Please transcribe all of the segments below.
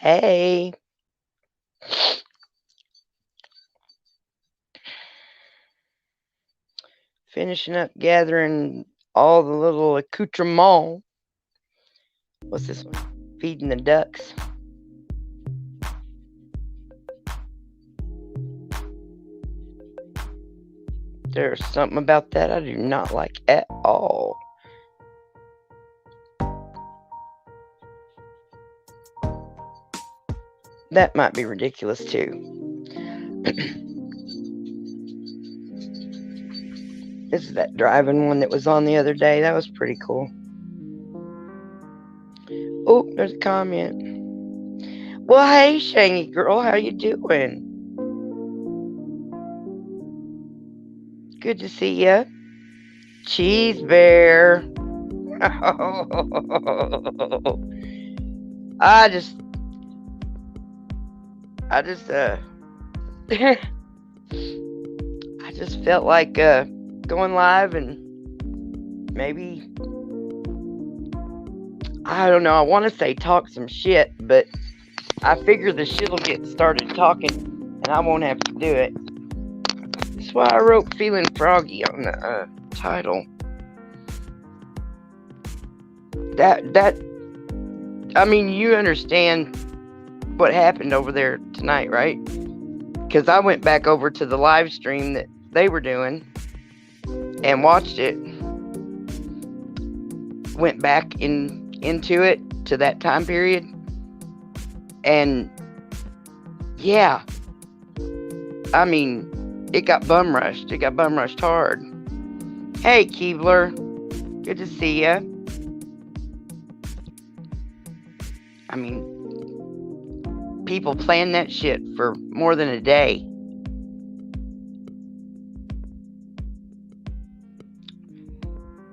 Hey, finishing up gathering all the little accoutrements. What's this one? Feeding the ducks. There's something about that I do not like at all. That might be ridiculous too. This is that driving one that was on the other day. That was pretty cool. Oh, there's a comment. Well, hey, Shangy girl, how you doing? Good to see ya. Cheese bear. I just I just felt like going live and maybe, I don't know, I want to say talk some shit, but I figure the shit'll get started talking and I won't have to do it. That's why I wrote Feeling Froggy on the title. I mean, you understand what happened over there tonight, right? Because I went back over to the live stream that they were doing and watched it. Went back into it to that time period. And yeah, I mean, it got bum rushed. It got bum rushed hard. Hey, Keebler. Good to see ya. I mean, people planned that shit for more than a day.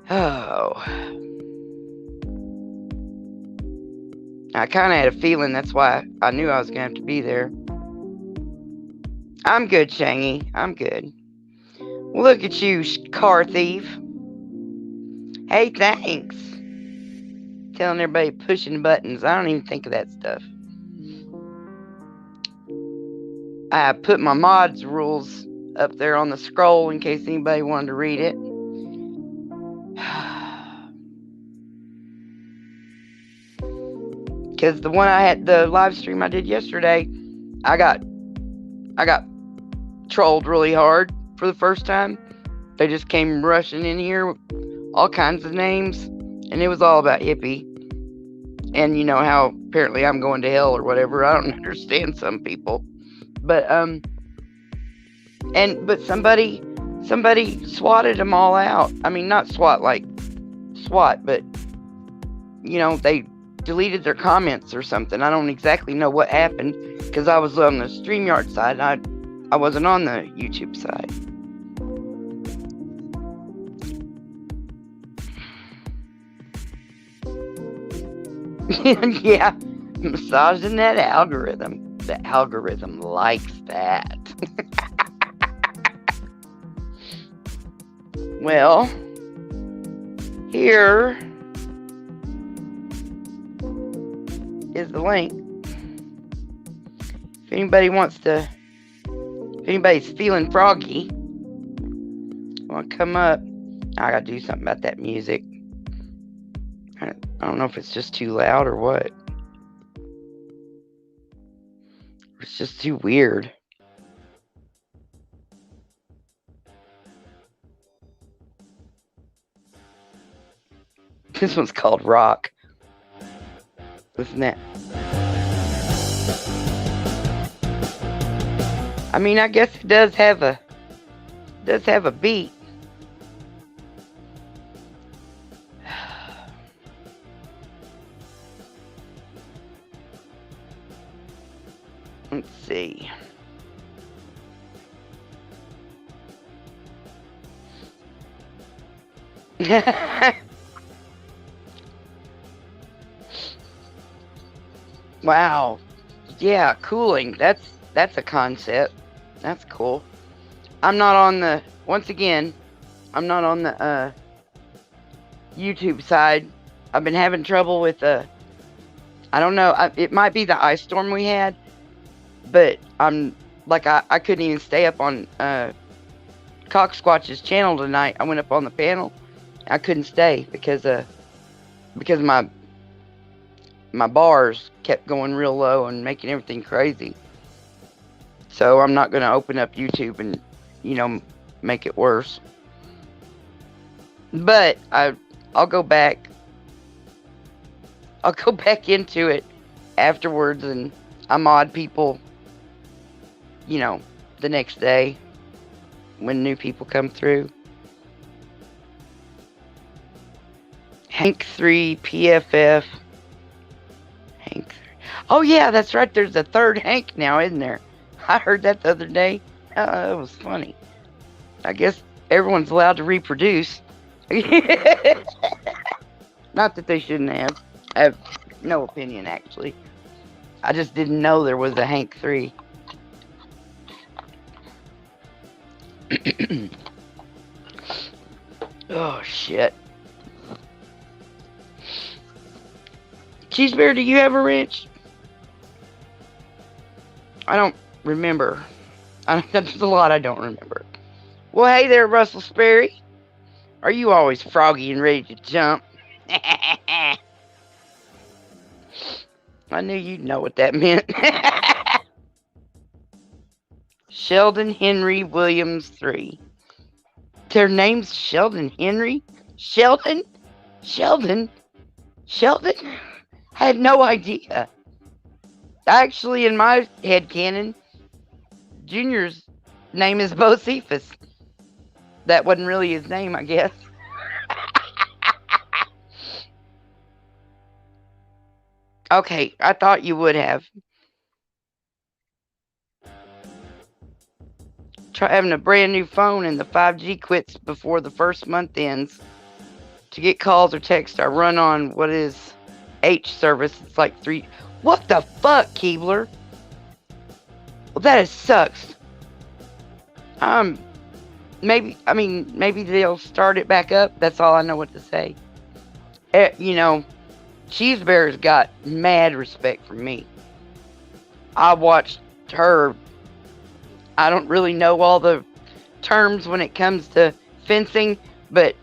Oh. I kind of had a feeling that's why I knew I was going to have to be there. I'm good, Shangy. I'm good. Look at you, car thief. Hey, thanks. Telling everybody pushing buttons. I don't even think of that stuff. I put my mods rules up there on the scroll in case anybody wanted to read it. Because the one I had, the live stream I did yesterday, I got trolled really hard for the first time. They just came rushing in here with all kinds of names, and it was all about hippie. And you know how apparently I'm going to hell or whatever. I don't understand some people. But somebody swatted them all out. I mean, not SWAT like SWAT, but you know, they deleted their comments or something. I don't exactly know what happened because I was on the StreamYard side. I wasn't on the YouTube side. Yeah, massaging that algorithm. The algorithm likes that. Well, here is the link. If anybody's feeling froggy, want to come up, I gotta do something about that music. I don't know if it's just too loud or what. It's just too weird. This one's called Rock. Listen to that. I mean, I guess it does have a beat. Let's see. Wow. Yeah, cooling. That's a concept. That's cool. I'm not on the YouTube side. I've been having trouble with I don't know. It might be the ice storm we had, but I'm like I couldn't even stay up on Cock Squatch's channel tonight. I went up on the panel. I couldn't stay because my bars kept going real low and making everything crazy. So I'm not going to open up YouTube and make it worse. But I'll go back. I'll go back into it afterwards, and I mod people, the next day when new people come through. Hank 3 PFF. Hank 3. Oh yeah, that's right. There's a third Hank now, isn't there? I heard that the other day. It was funny. I guess everyone's allowed to reproduce. Not that they shouldn't have. I have no opinion, actually. I just didn't know there was a Hank 3. Oh, shit. Cheesebear, do you have a wrench? I don't remember. That's a lot I don't remember. Well, hey there, Russell Sperry. Are you always froggy and ready to jump? I knew you'd know what that meant. Sheldon Henry Williams 3. Their name's Sheldon Henry? Sheldon? Sheldon? Sheldon? I had no idea. Actually, in my headcanon, Junior's name is Bocephus. That wasn't really his name, I guess. Okay, I thought you would have. Try having a brand new phone and the 5G quits before the first month ends. To get calls or text, I run on what is H service. It's like 3. What the fuck, Keebler? Well, that sucks. Maybe they'll start it back up. That's all I know what to say. Cheesebear's got mad respect for me. I watched her. I don't really know all the terms when it comes to fencing, but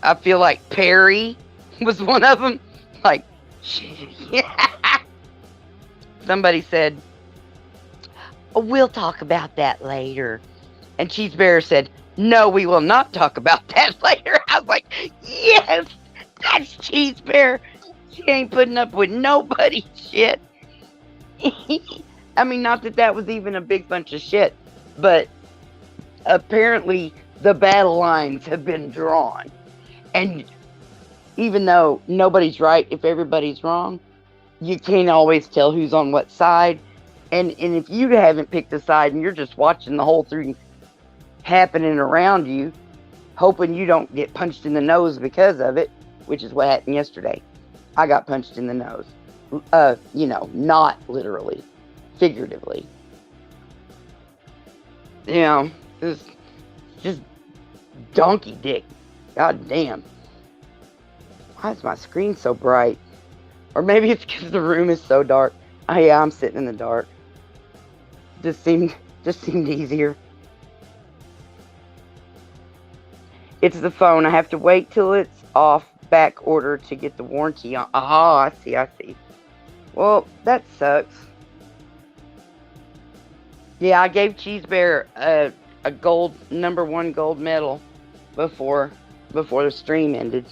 I feel like Perry was one of them. Like, somebody said, oh, we'll talk about that later. And Cheesebear said, no, we will not talk about that later. I was like, yes, that's Cheesebear. She ain't putting up with nobody shit. I mean, not that was even a big bunch of shit, but apparently the battle lines have been drawn. And even though nobody's right if everybody's wrong, you can't always tell who's on what side. And if you haven't picked a side and you're just watching the whole thing happening around you, hoping you don't get punched in the nose because of it, which is what happened yesterday. I got punched in the nose. Not literally, figuratively. It's just donkey dick. God damn. Why is my screen so bright? Or maybe it's because the room is so dark. Oh yeah, I'm sitting in the dark. Just seemed easier. It's the phone. I have to wait till it's off back order to get the warranty on. I see. Well, that sucks. Yeah, I gave Cheesebear a gold, number 1 gold medal before the stream ended.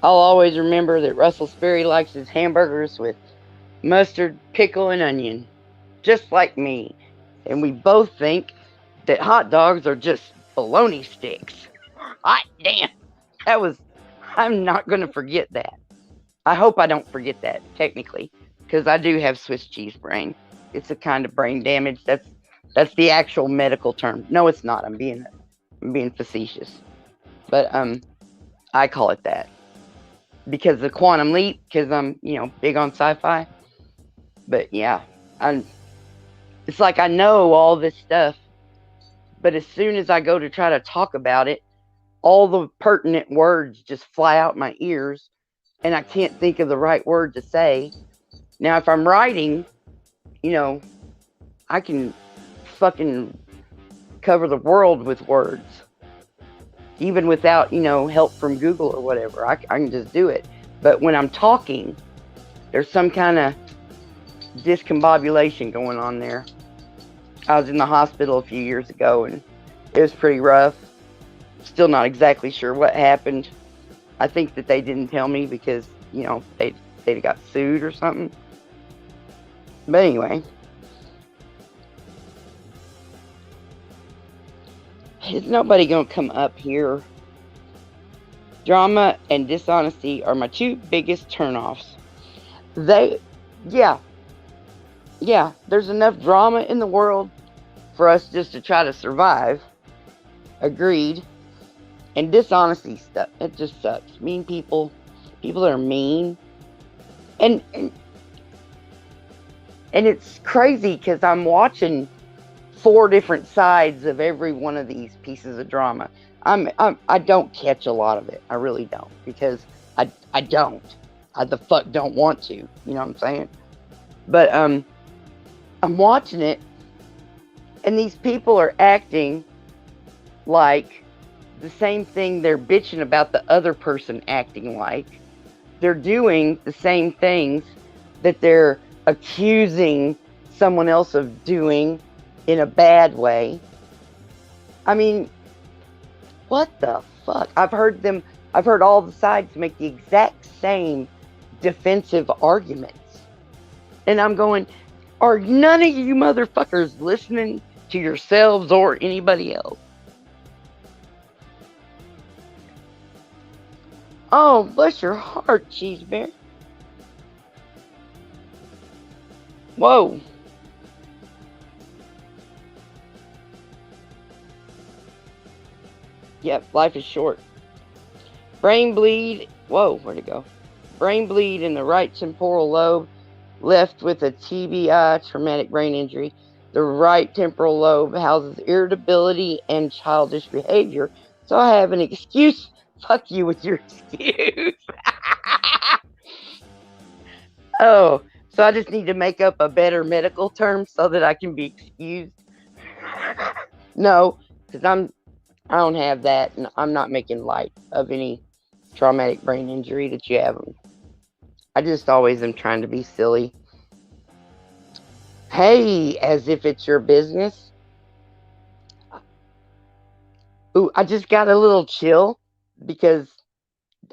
I'll always remember that Russell Sperry likes his hamburgers with mustard, pickle, and onion. Just like me. And we both think that hot dogs are just bologna sticks. Hot damn. I'm not going to forget that. I hope I don't forget that, technically. Because I do have Swiss cheese brain. It's a kind of brain damage. That's the actual medical term. No, it's not. I'm being facetious. But I call it that. Because the quantum leap, because I'm, big on sci-fi. But yeah, it's like I know all this stuff, but as soon as I go to try to talk about it, all the pertinent words just fly out my ears, and I can't think of the right word to say. Now, if I'm writing, I can fucking cover the world with words, even without, help from Google or whatever. I can just do it. But when I'm talking, there's some kind of discombobulation going on there. I was in the hospital a few years ago, and it was pretty rough. Still not exactly sure what happened. I think that they didn't tell me because, they'd got sued or something. But anyway, is nobody gonna come up here? Drama and dishonesty are my two biggest turnoffs. Yeah, there's enough drama in the world for us just to try to survive. Agreed. And dishonesty stuff, it just sucks. Mean people that are mean. And it's crazy because I'm watching 4 different sides of every one of these pieces of drama. I don't catch a lot of it. I really don't, because I don't. I the fuck don't want to. You know what I'm saying? But I'm watching it, and these people are acting like the same thing they're bitching about the other person acting like. They're doing the same things that they're accusing someone else of doing in a bad way. I mean, what the fuck? I've heard all the sides make the exact same defensive arguments. And I'm going, are none of you motherfuckers listening to yourselves or anybody else? Oh, bless your heart, Cheese Bear. Whoa. Yep, life is short. Brain bleed. Whoa, where'd it go? Brain bleed in the right temporal lobe, left with a TBI, traumatic brain injury. The right temporal lobe houses irritability and childish behavior. So I have an excuse. Fuck you with your excuse. Oh, so I just need to make up a better medical term so that I can be excused? No, because I don't have that, and I'm not making light of any traumatic brain injury that you have. I just always am trying to be silly. Hey, as if it's your business. Ooh, I just got a little chill because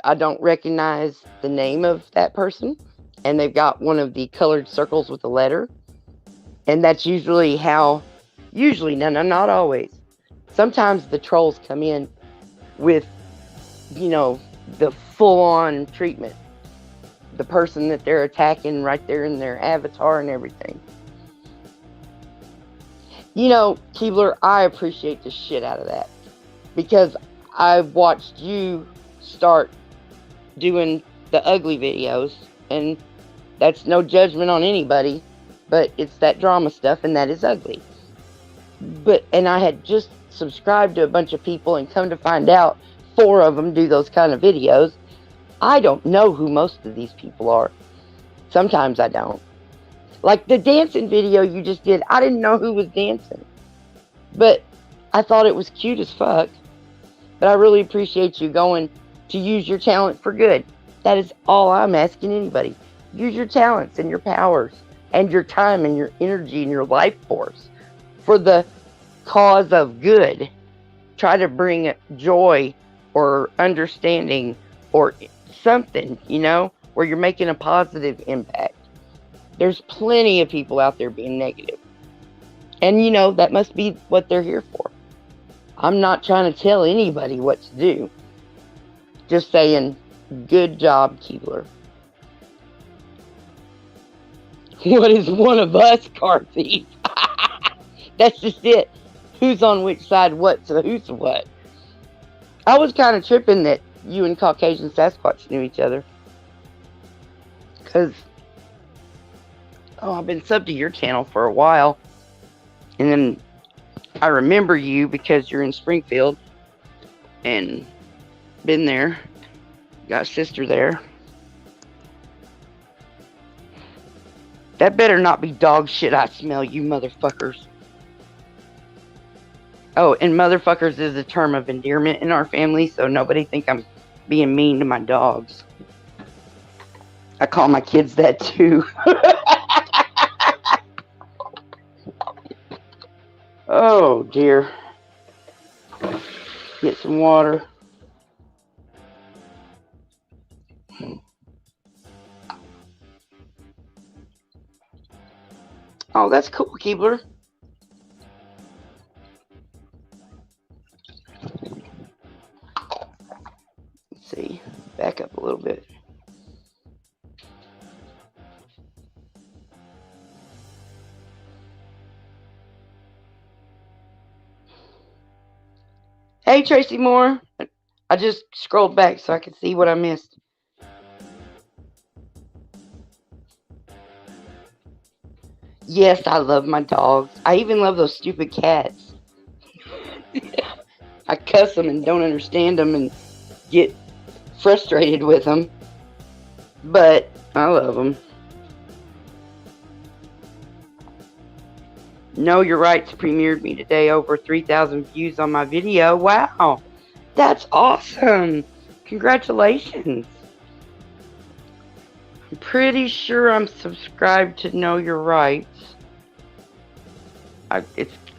I don't recognize the name of that person, and they've got one of the colored circles with a letter. And that's usually no, not always. Sometimes the trolls come in with, the full-on treatment. The person that they're attacking right there in their avatar and everything. Keebler, I appreciate the shit out of that. Because I've watched you start doing the ugly videos. And that's no judgment on anybody. But it's that drama stuff, and that is ugly. And I had just subscribed to a bunch of people, and come to find out 4 of them do those kind of videos. I don't know who most of these people are. Sometimes I don't. Like the dancing video you just did, I didn't know who was dancing. But I thought it was cute as fuck. But I really appreciate you going to use your talent for good. That is all I'm asking anybody. Use your talents and your powers and your time and your energy and your life force for the cause of good. Try to bring joy or understanding or something, where you're making a positive impact. There's plenty of people out there being negative. And that must be what they're here for. I'm not trying to tell anybody what to do. Just saying, good job, Keebler. What is one of us, car thief? That's just it. Who's on which side, what's who's what. I was kind of tripping that you and Caucasian Sasquatch knew each other. Because, I've been subbed to your channel for a while. And then I remember you because you're in Springfield. And Been there. Got a sister there. That better not be dog shit I smell, you motherfuckers. Oh, and motherfuckers is a term of endearment in our family, so nobody think I'm being mean to my dogs. I call my kids that too. Oh dear. Get some water. Oh, that's cool, Keebler. Let's see. Back up a little bit. Hey, Tracy Moore. I just scrolled back so I could see what I missed. Yes, I love my dogs. I even love those stupid cats. I cuss them and don't understand them and get frustrated with them. But I love them. Know Your Rights premiered me today. Over 3,000 views on my video. Wow. That's awesome. Congratulations. I'm pretty sure I'm subscribed to Know Your Rights.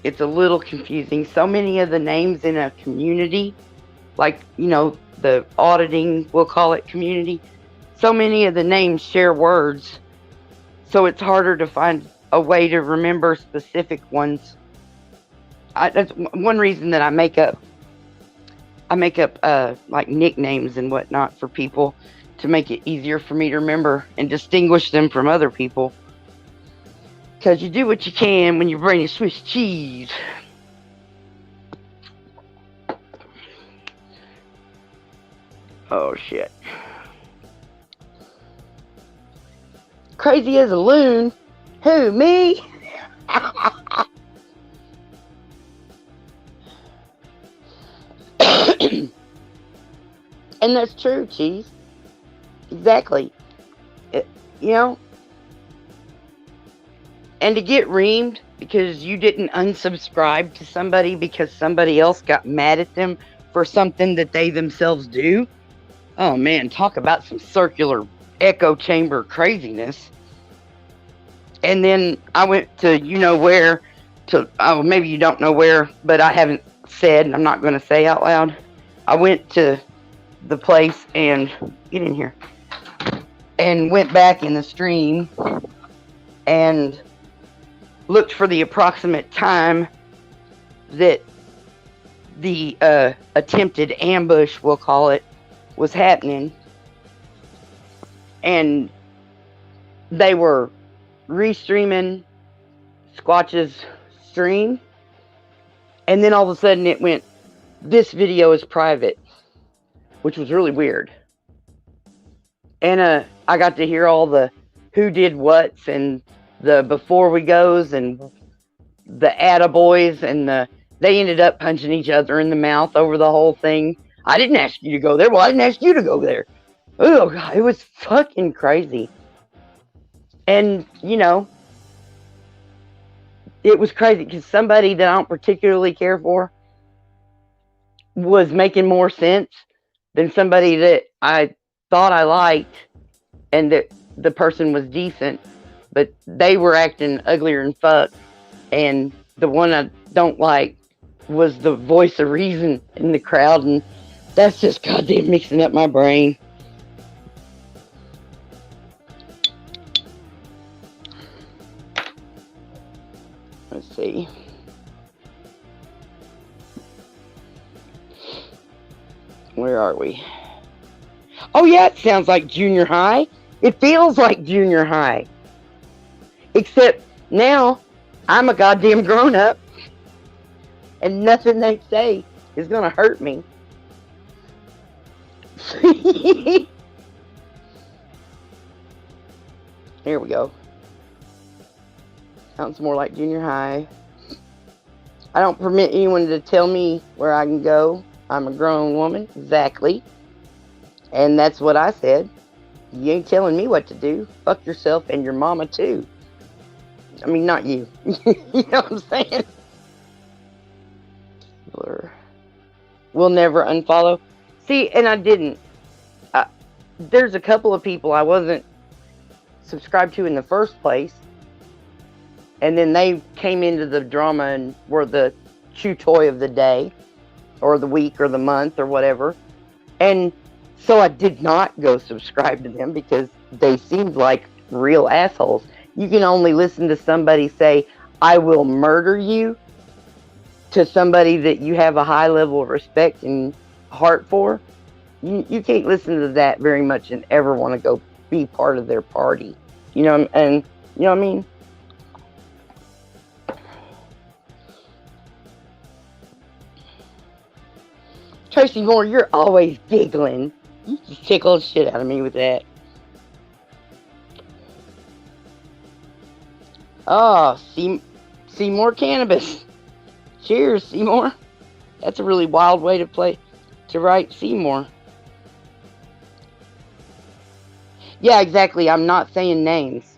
It's a little confusing. So many of the names in a community, like, you know, the auditing, we'll call it community, so many of the names share words. So it's harder to find a way to remember specific ones. That's one reason that I make up like nicknames and whatnot for people to make it easier for me to remember and distinguish them from other people. Because you do what you can when your brain is Swiss cheese. Oh shit. Crazy as a loon. Who, me? And that's true, Cheese. Exactly. You know? And to get reamed because you didn't unsubscribe to somebody because somebody else got mad at them for something that they themselves do. Oh man, talk about some circular echo chamber craziness. And then I went to where to, oh, maybe you don't know where, but I haven't said, and I'm not going to say out loud. I went to the place and get in here and went back in the stream and looked for the approximate time that the attempted ambush, we'll call it, was happening. And they were restreaming Squatch's stream. And then all of a sudden it went, this video is private, which was really weird. And I got to hear all the who did what's and the before we goes and the attaboys and they ended up punching each other in the mouth over the whole thing. I didn't ask you to go there. Well, I didn't ask you to go there. Oh God, it was fucking crazy. And it was crazy because somebody that I don't particularly care for was making more sense than somebody that I thought I liked and that the person was decent, but they were acting uglier than fuck. And the one I don't like was the voice of reason in the crowd, and that's just goddamn mixing up my brain. Let's see. Where are we? Oh yeah, it sounds like junior high. It feels like junior high. Except now I'm a goddamn grown up and nothing they say is gonna hurt me. Here we go. Sounds more like junior high. I don't permit anyone to tell me where I can go. I'm a grown woman, exactly. And that's what I said. You ain't telling me what to do. Fuck yourself and your mama too. I mean, not you. You know what I'm saying? We'll never unfollow. See, and I didn't. There's a couple of people I wasn't subscribed to in the first place, and then they came into the drama and were the chew toy of the day, or the week, or the month, or whatever. And so I did not go subscribe to them because they seemed like real assholes. You can only listen to somebody say, I will murder you, to somebody that you have a high level of respect and heart for. You can't listen to that very much and ever want to go be part of their party. You know, and you know what I mean? Tracy Moore, you're always giggling. You just tickle the shit out of me with that. Oh, see more cannabis. Cheers, Seymour. That's a really wild way to write Seymour. Yeah, exactly. I'm not saying names.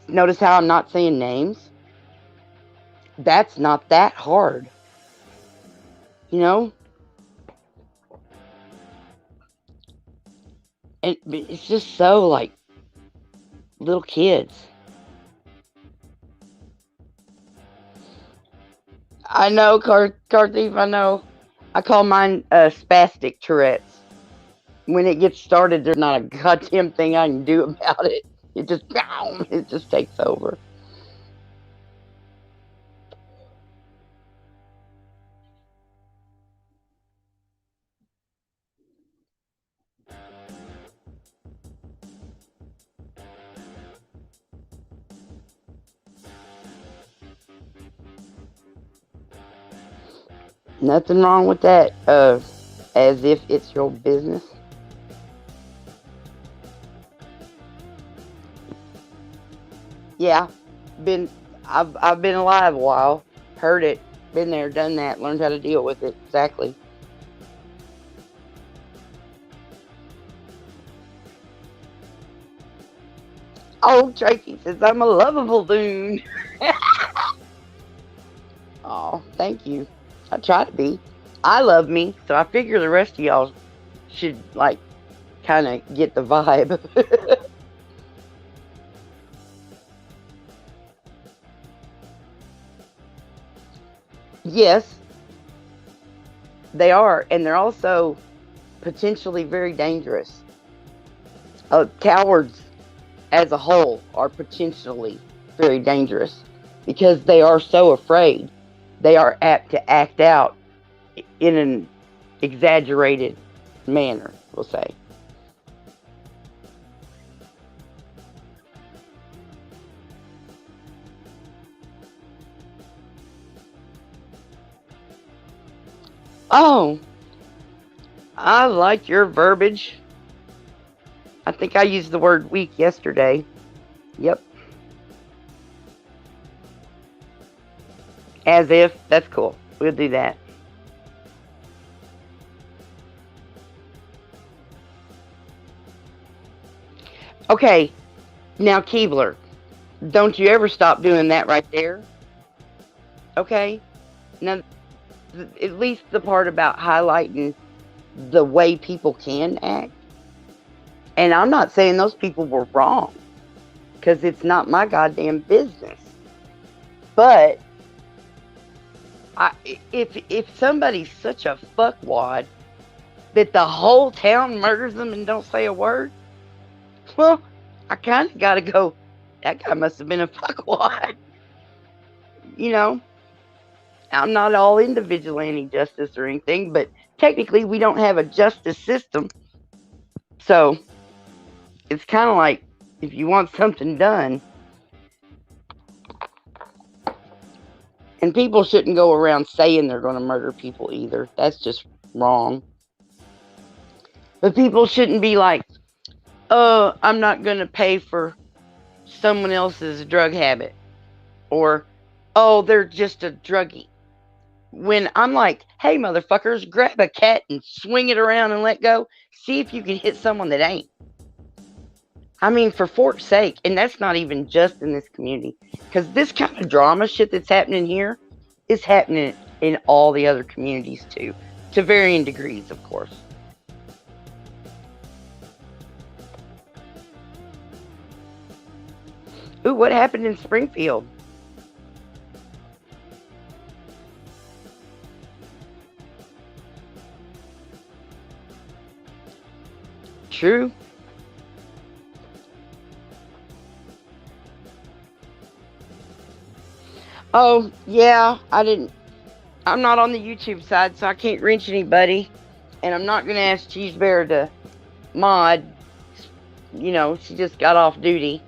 Notice how I'm not saying names? That's not that hard. You know? And it's just so like little kids. I know, car thief, I know. I call mine spastic Tourette's. When it gets started, there's not a goddamn thing I can do about it. It just takes over. Nothing wrong with that. As if it's your business. Yeah, been I've been alive a while. Heard it, been there, done that, learned how to deal with it. Exactly. Oh, Tracy says I'm a lovable dude. Oh, thank you. I try to be. I love me, so I figure the rest of y'all should like kind of get the vibe. Yes, they are, and they're also potentially very dangerous. Cowards as a whole are potentially very dangerous because they are so afraid. They are apt to act out in an exaggerated manner, we'll say. Oh, I like your verbiage. I think I used the word weak yesterday. Yep. As if. That's cool. We'll do that. Okay, now Keebler. Don't you ever stop doing that right there. Okay? Now, at least the part about highlighting the way people can act. And I'm not saying those people were wrong, because it's not my goddamn business. But if somebody's such a fuckwad that the whole town murders them and don't say a word, well, I kind of got to go, that guy must have been a fuckwad. You know, I'm not all into vigilante justice or anything, but technically we don't have a justice system. So it's kind of like if you want something done, and people shouldn't go around saying they're going to murder people either. That's just wrong. But people shouldn't be like, oh, I'm not going to pay for someone else's drug habit. Or, oh, they're just a druggie. when I'm like, hey, motherfuckers, grab a cat and swing it around and let go. See if you can hit someone that ain't. I mean, for fork's sake, and that's not even just in this community, because this kind of drama shit that's happening here is happening in all the other communities too, to varying degrees, of course. Ooh, what happened in Springfield? True. Oh, yeah, I'm not on the YouTube side, so I can't reach anybody. And I'm not going to ask Cheese Bear to mod. You know, she just got off duty.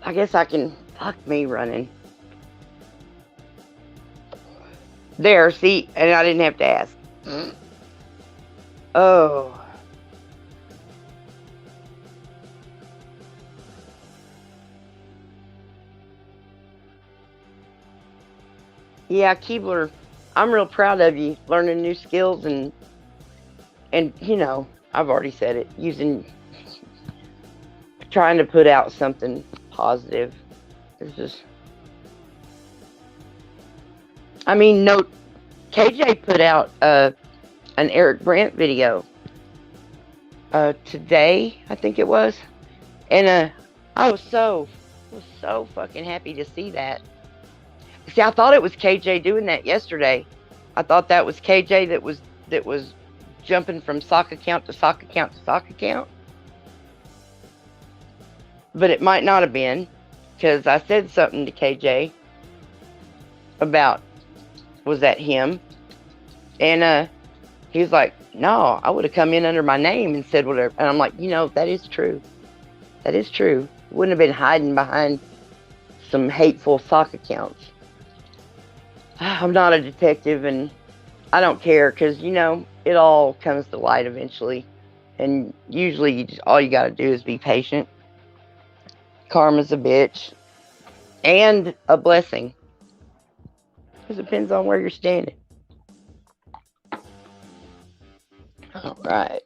I guess I can. Fuck me running. There, see? And I didn't have to ask. Oh. Yeah, Keebler, I'm real proud of you learning new skills and you know, I've already said it, trying to put out something positive. It's just, I mean, no, KJ put out an Eric Brandt video today, I think it was, and I was so fucking happy to see that. See, I thought it was KJ doing that yesterday. I thought that was KJ that was jumping from sock account to sock account to sock account. But it might not have been, because I said something to KJ about, was that him? And he was like, no, I would have come in under my name and said whatever. And I'm like, you know, that is true. That is true. Wouldn't have been hiding behind some hateful sock accounts. I'm not a detective, and I don't care, because, you know, it all comes to light eventually. And usually all you got to do is be patient. Karma's a bitch. And a blessing. It depends on where you're standing. All right.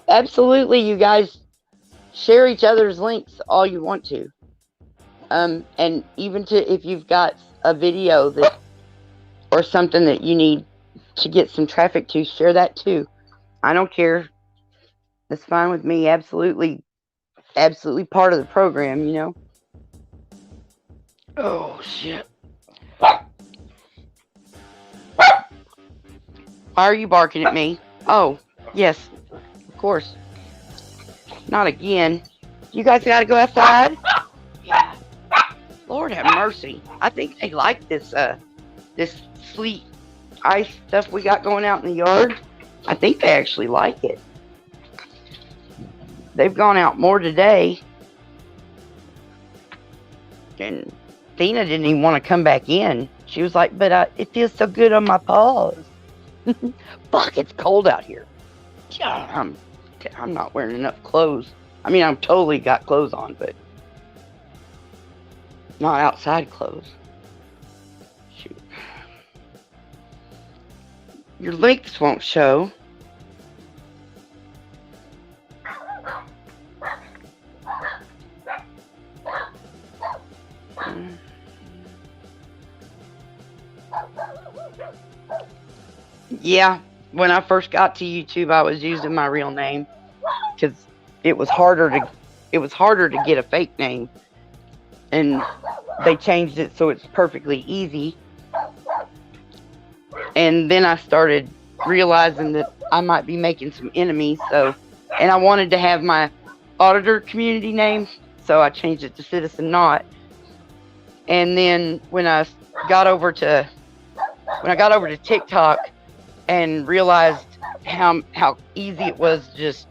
Absolutely, you guys share each other's links all you want to. And even if you've got a video that or something that you need to get some traffic to, share that too. I don't care. That's fine with me. Absolutely part of the program, you know. Oh shit. Why are you barking at me? Oh, yes. Of course. Not again. You guys gotta go outside? Yeah. Lord have mercy. I think they like this sleet ice stuff we got going out in the yard. I think they actually like it. They've gone out more today. And Athena didn't even want to come back in. She was like, but it feels so good on my paws. Fuck, it's cold out here. Yeah, I'm not wearing enough clothes. I mean, I've totally got clothes on, but not outside clothes. Shoot. Your links won't show. Yeah, when I first got to YouTube, I was using my real name because it was harder to get a fake name, and they changed it so it's perfectly easy. And then I started realizing that I might be making some enemies, and I wanted to have my auditor community name, so I changed it to Citizen Not. And then when I got over to TikTok and realized how easy it was to just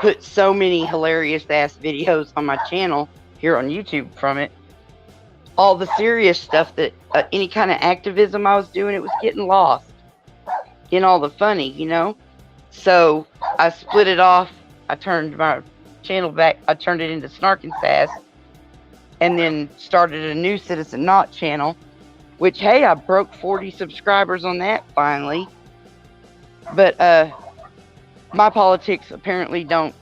put so many hilarious ass videos on my channel here on YouTube from it, all the serious stuff that any kind of activism I was doing, it was getting lost in all the funny, you know. So I split it off. I turned my channel back. I turned it into Snark and Sass, and then started a new Citizen Not channel. Which, hey, I broke 40 subscribers on that finally. But my politics apparently don't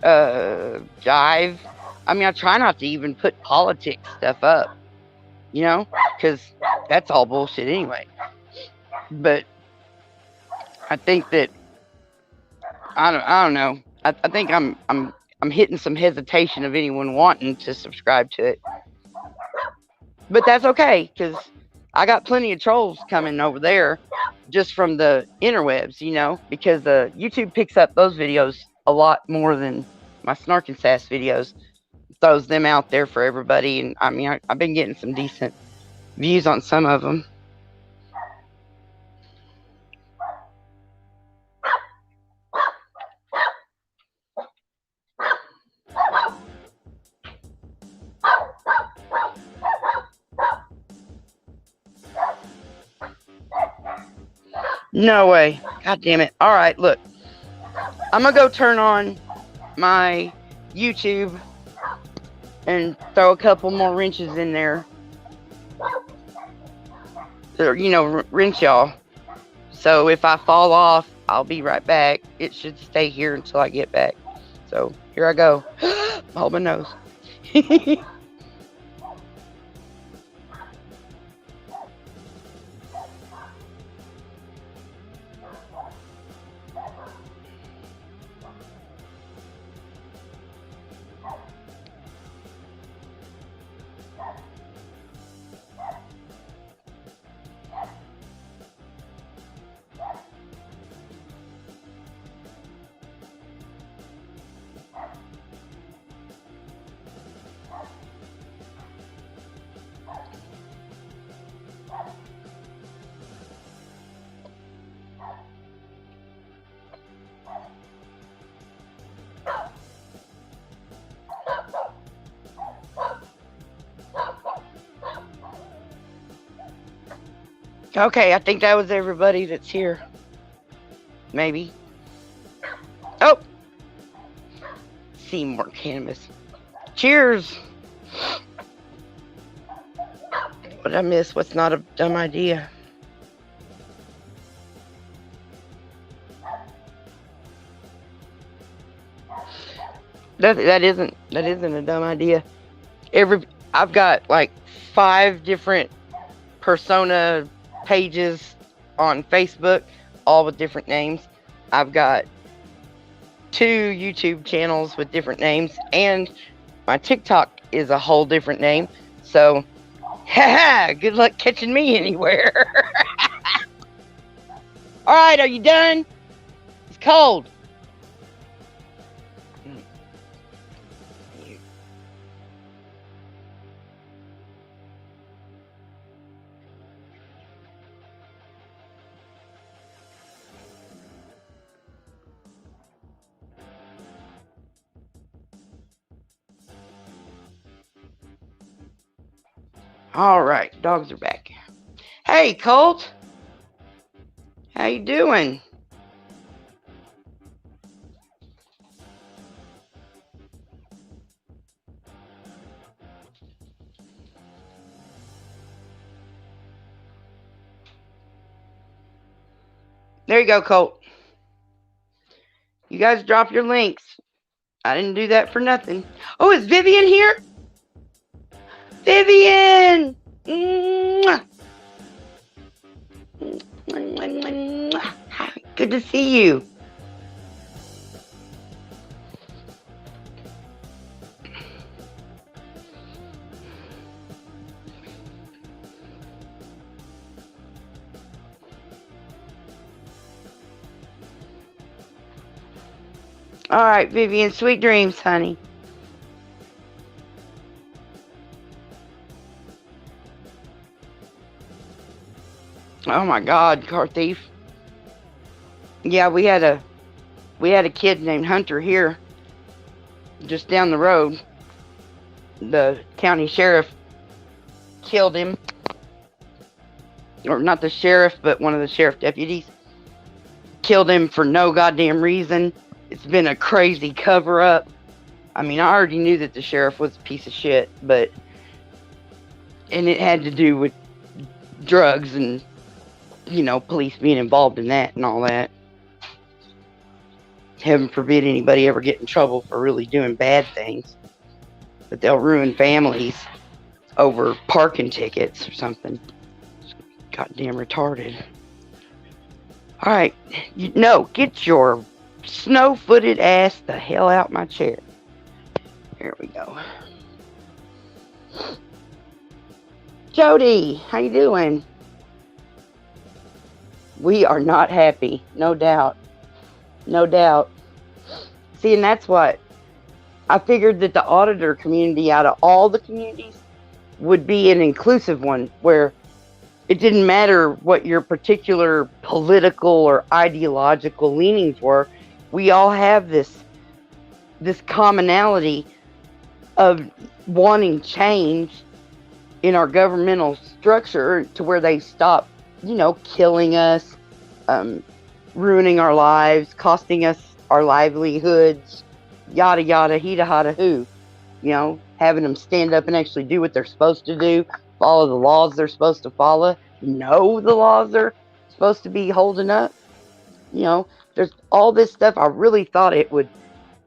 jive. I mean, I try not to even put politics stuff up, you know, because that's all bullshit anyway. But I think that I don't know. I think I'm hitting some hesitation of anyone wanting to subscribe to it. But that's okay, because I got plenty of trolls coming over there just from the interwebs, you know, because YouTube picks up those videos a lot more than my Snark and Sass videos. Throws them out there for everybody, and I mean, I've been getting some decent views on some of them. No way. God damn it. All right, look. I'm going to go turn on my YouTube and throw a couple more wrenches in there. Or, you know, wrench y'all. So if I fall off, I'll be right back. It should stay here until I get back. So here I go. Hold my nose. Okay, I think that was everybody that's here. Maybe. Oh! Seymour Cannabis. Cheers! What did I miss? What's not a dumb idea? That isn't a dumb idea. I've got like 5 different persona pages on Facebook, all with different names. I've got 2 YouTube channels with different names, and my TikTok is a whole different name. So, haha, good luck catching me anywhere. All right, are you done? It's cold. All right, dogs are back. Hey, Colt. How you doing? There you go, Colt. You guys drop your links. I didn't do that for nothing. Oh, is Vivian here? Vivian! Good to see you. All right, Vivian, sweet dreams, honey. Oh my God, car thief. Yeah, we had a kid named Hunter here, just down the road. The county sheriff killed him, or not the sheriff, but one of the sheriff deputies. killed him for no goddamn reason. It's been a crazy cover-up. I mean, I already knew that the sheriff was a piece of shit, and it had to do with drugs and, police being involved in that and all that. Heaven forbid anybody ever get in trouble for really doing bad things. But they'll ruin families over parking tickets or something. Goddamn retarded. Alright, get your snow-footed ass the hell out my chair. Here we go. Jody, how you doing? We are not happy, no doubt. No doubt. See, and that's what I figured, that the auditor community, out of all the communities, would be an inclusive one, where it didn't matter what your particular political or ideological leanings were. We all have this commonality of wanting change in our governmental structure to where they stop, killing us, ruining our lives, costing us our livelihoods, yada yada, hida hada hoo. Having them stand up and actually do what they're supposed to do, follow the laws they're supposed to follow, know the laws they're supposed to be holding up. There's all this stuff. I really thought it would,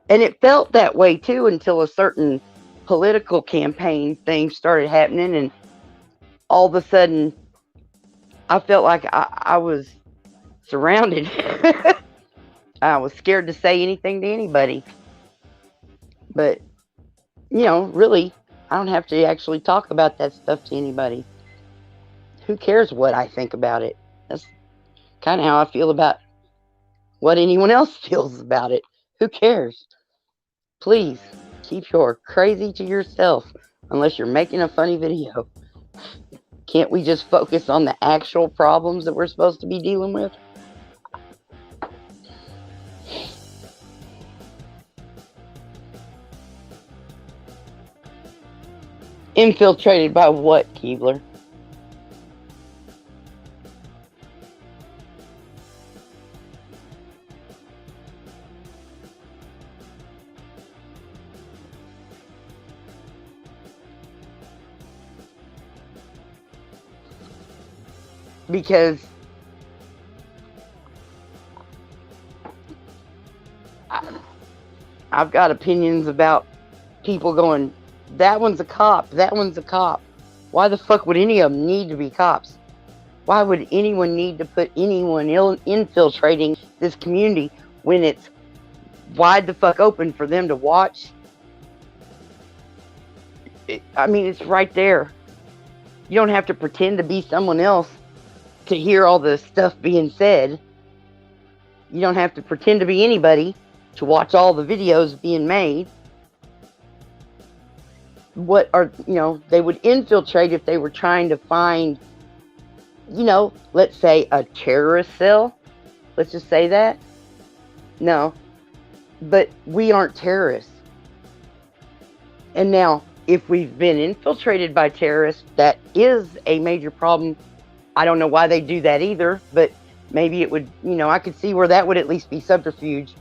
and it felt that way too until a certain political campaign thing started happening, and all of a sudden I felt like I was surrounded. I was scared to say anything to anybody. But, really, I don't have to actually talk about that stuff to anybody. Who cares what I think about it? That's kind of how I feel about what anyone else feels about it. Who cares? Please, keep your crazy to yourself, unless you're making a funny video. Can't we just focus on the actual problems that we're supposed to be dealing with? Infiltrated by what, Keebler? Because I've got opinions about people going, that one's a cop, that one's a cop. Why the fuck would any of them need to be cops? Why would anyone need to put anyone infiltrating this community when it's wide the fuck open for them to watch? It's right there. You don't have to pretend to be someone else to hear all the stuff being said. You don't have to pretend to be anybody to watch all the videos being made. They would infiltrate if they were trying to find, let's say a terrorist cell. Let's just say that. No. But we aren't terrorists. And now, if we've been infiltrated by terrorists, that is a major problem. I don't know why they do that either, but maybe it would, I could see where that would at least be subterfuge.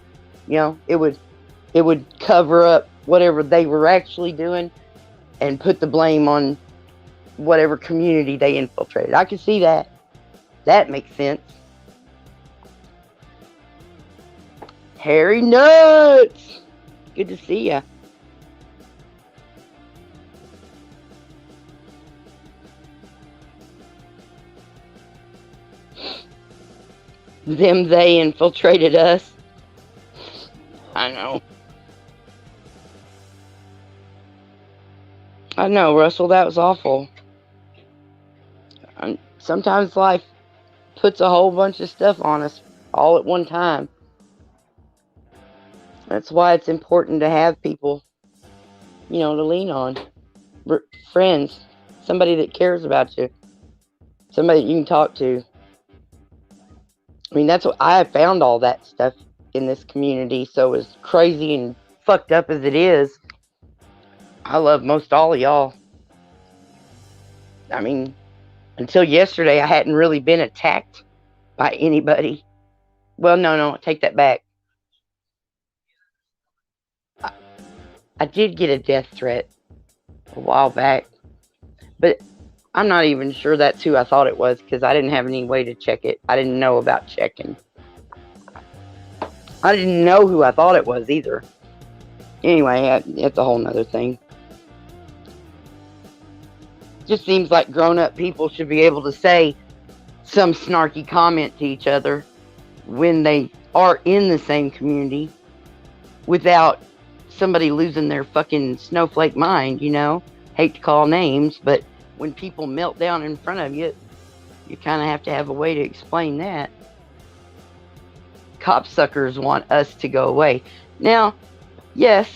It would cover up whatever they were actually doing and put the blame on whatever community they infiltrated. I could see that. That makes sense. Harry Nuts! Good to see ya. They infiltrated us. I know. I know, Russell, that was awful. Sometimes life puts a whole bunch of stuff on us all at one time. That's why it's important to have people, to lean on. Friends, somebody that cares about you, somebody that you can talk to. That's what I have found, all that stuff in this community. So as crazy and fucked up as it is, I love most all of y'all. Until yesterday, I hadn't really been attacked by anybody. Well, no, take that back. I, I did get a death threat a while back, but I'm not even sure that's who I thought it was because I didn't have any way to check it. I didn't know about checking. I didn't know who I thought it was either. Anyway, it's a whole nother thing. Just seems like grown up people should be able to say some snarky comment to each other when they are in the same community without somebody losing their fucking snowflake mind, you know? Hate to call names, but when people melt down in front of you, you kind of have to have a way to explain that. Copsuckers want us to go away. Now, yes,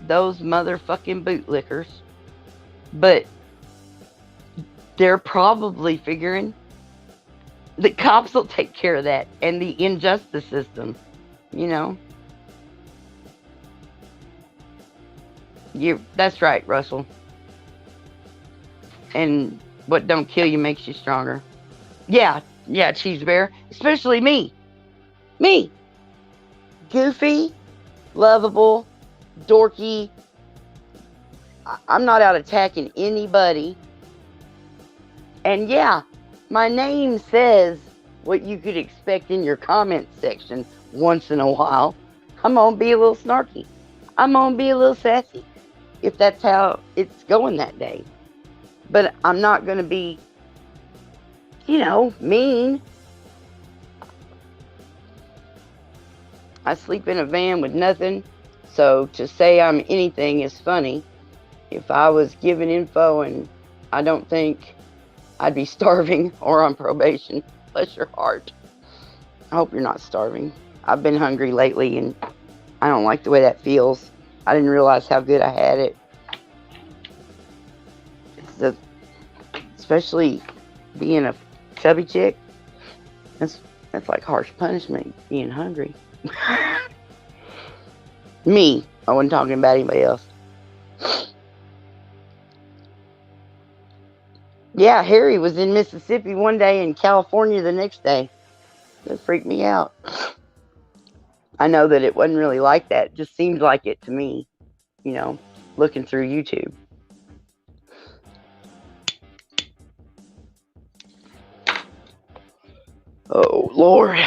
those motherfucking bootlickers, but they're probably figuring the cops will take care of that and the injustice system, you know? That's right, Russell. And what don't kill you makes you stronger. Yeah, Cheese Bear. Especially me. Me. Goofy, lovable, dorky. I'm not out attacking anybody. And yeah, my name says what you could expect in your comment section once in a while. I'm going to be a little snarky. I'm going to be a little sassy if that's how it's going that day. But I'm not going to be, mean. I sleep in a van with nothing, so to say I'm anything is funny. If I was given info and I don't think I'd be starving or on probation, bless your heart. I hope you're not starving. I've been hungry lately and I don't like the way that feels. I didn't realize how good I had it. Especially being a chubby chick. That's like harsh punishment, being hungry. Me. I wasn't talking about anybody else. Yeah, Harry was in Mississippi one day and California the next day. That freaked me out. I know that it wasn't really like that. It just seemed like it to me, looking through YouTube. Oh, Lord.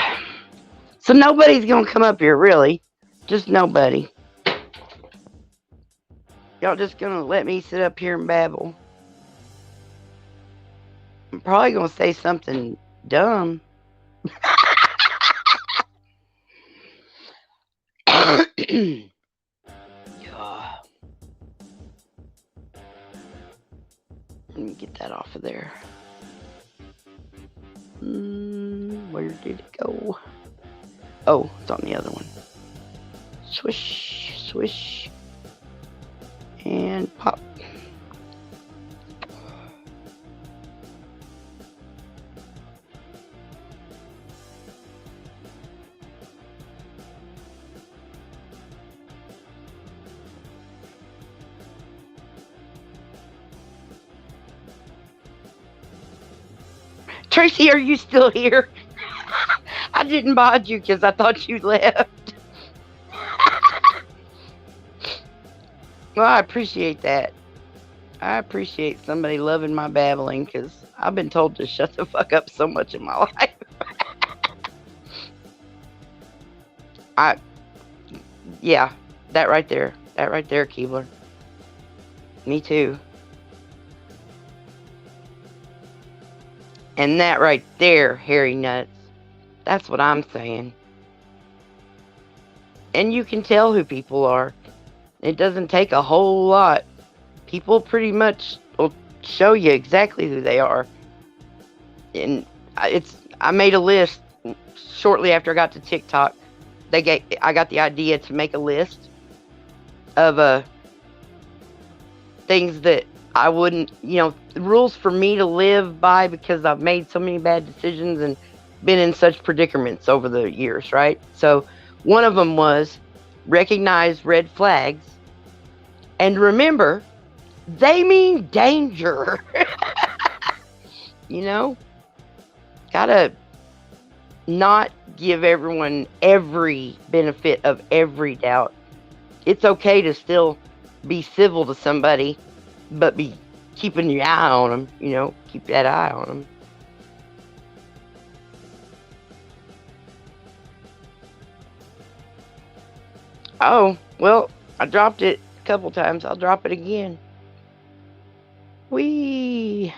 So nobody's going to come up here, really. Just nobody. Y'all just going to let me sit up here and babble. I'm probably going to say something dumb. Yeah. Let me get that off of there. Where did it go? Oh, it's on the other one. Swish, swish, and pop. Tracy, are you still here? I didn't mod you because I thought you left. Well, I appreciate that. I appreciate somebody loving my babbling because I've been told to shut the fuck up so much in my life. Yeah, that right there, Keebler. Me too. And that right there, hairy nuts. That's what I'm saying. And you can tell who people are. It doesn't take a whole lot. People pretty much will show you exactly who they are. And I made a list shortly after I got to TikTok. I got the idea to make a list of things that I wouldn't, rules for me to live by because I've made so many bad decisions and been in such predicaments over the years, right? So one of them was recognize red flags and remember they mean danger. Gotta not give everyone every benefit of every doubt. It's okay to still be civil to somebody, but be keeping your eye on them, keep that eye on them. Oh, well, I dropped it a couple times. I'll drop it again. Whee!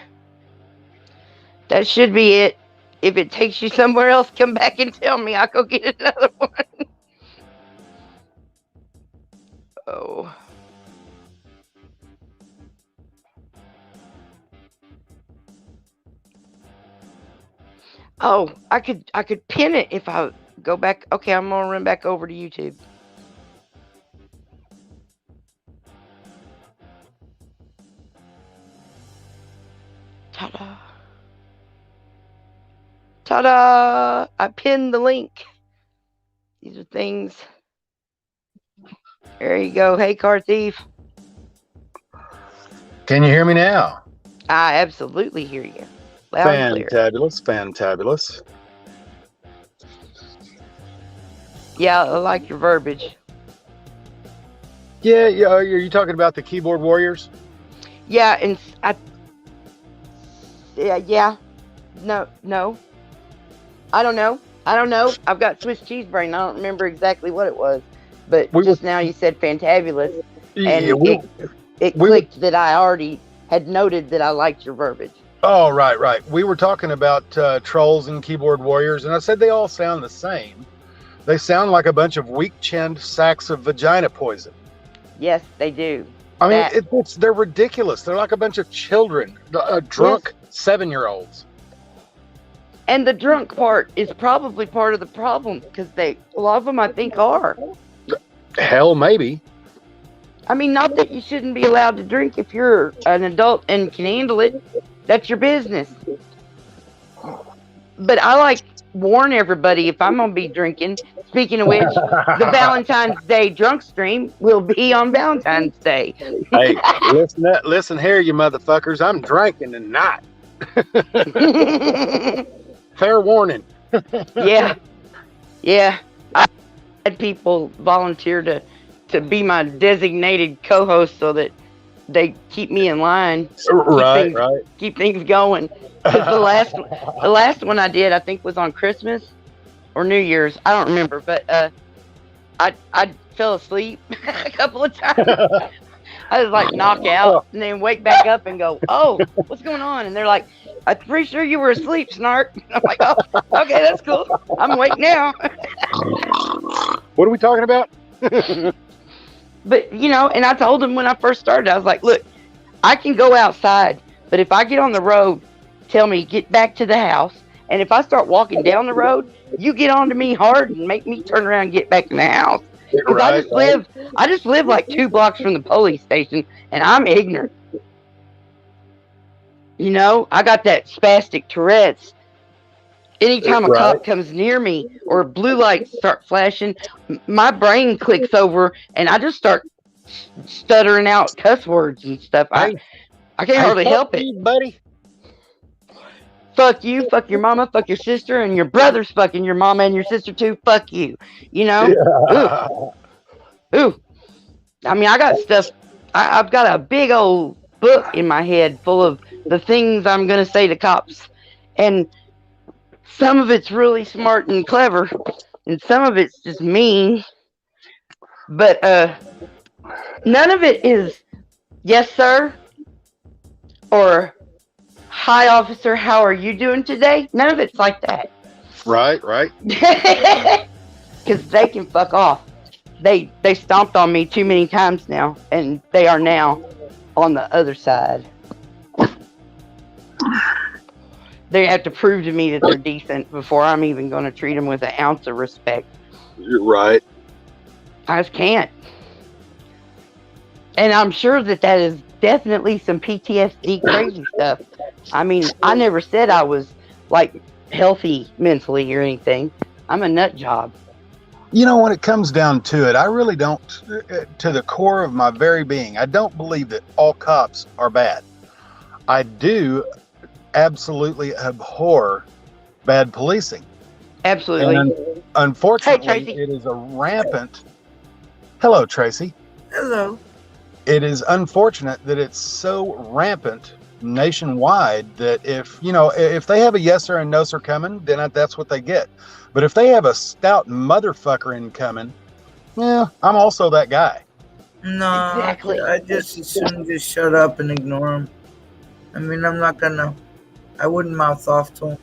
That should be it. If it takes you somewhere else, come back and tell me. I'll go get another one. Oh. Oh, I could pin it if I go back. Okay, I'm gonna run back over to YouTube. Ta-da. Ta-da! I pinned the link. These are things. There you go. Hey, Car Thief. Can you hear me now? I absolutely hear you. Loud and clear. Fantabulous, fantabulous. Yeah, I like your verbiage. Yeah, are you talking about the keyboard warriors? Yeah, and yeah. No. I don't know. I've got Swiss cheese brain. I don't remember exactly what it was. But now you said fantabulous. And it clicked that I already had noted that I liked your verbiage. Oh, right. We were talking about trolls and keyboard warriors, and I said they all sound the same. They sound like a bunch of weak-chinned sacks of vagina poison. Yes, they do. I mean, they're ridiculous. They're like a bunch of children, drunk 7-year-olds. And the drunk part is probably part of the problem, because a lot of them, I think, are. Hell, maybe. I mean, not that you shouldn't be allowed to drink if you're an adult and can handle it. That's your business. But I warn everybody if I'm going to be drinking. Speaking of which, the Valentine's Day drunk stream will be on Valentine's Day. Hey, listen here, you motherfuckers. I'm drinking tonight. Fair warning. Yeah. I had people volunteer to be my designated co-host so that they keep me in line. Right. Keep things going. Because the last one I did, I think, was on Christmas or New Year's. I don't remember, but I fell asleep a couple of times. I was knock out and then wake back up and go, oh, what's going on? And they're like, I'm pretty sure you were asleep, Snark. And I'm like, oh, okay, that's cool. I'm awake now. What are we talking about? But, and I told him when I first started, I was like, look, I can go outside, but if I get on the road, tell me, get back to the house. And if I start walking down the road, you get onto me hard and make me turn around and get back in the house. Because I just live like 2 blocks from the police station, and I'm ignorant. I got that spastic Tourette's. Anytime a cop comes near me or blue lights start flashing, my brain clicks over and I just start stuttering out cuss words and stuff. I can't hardly help it. You, buddy. Fuck you, fuck your mama, fuck your sister, and your brother's fucking your mama and your sister too. Fuck you. Yeah. Ooh. I mean, I got stuff. I've got a big old book in my head full of the things I'm going to say to cops. And some of it's really smart and clever, and some of it's just mean. But none of it is, yes, sir, or hi, officer, how are you doing today? None of it's like that. Right. Because they can fuck off. They stomped on me too many times now, and they are now on the other side. They have to prove to me that they're decent before I'm even going to treat them with an ounce of respect. You're right. I just can't. And I'm sure that is definitely some PTSD crazy stuff. I mean, I never said I was healthy mentally or anything. I'm a nut job. When it comes down to it, I really don't, to the core of my very being, I don't believe that all cops are bad. I do absolutely abhor bad policing. Absolutely. And Hey, unfortunately, Tracy. it is a rampant. Hello, Tracy. Hello. It is unfortunate that it's so rampant nationwide that if they have a yes sir and no sir coming, then that's what they get. But if they have a stout motherfucker incoming, yeah, I'm also that guy. No, Exactly. I just as soon just shut up and ignore him. I mean, I wouldn't mouth off to him.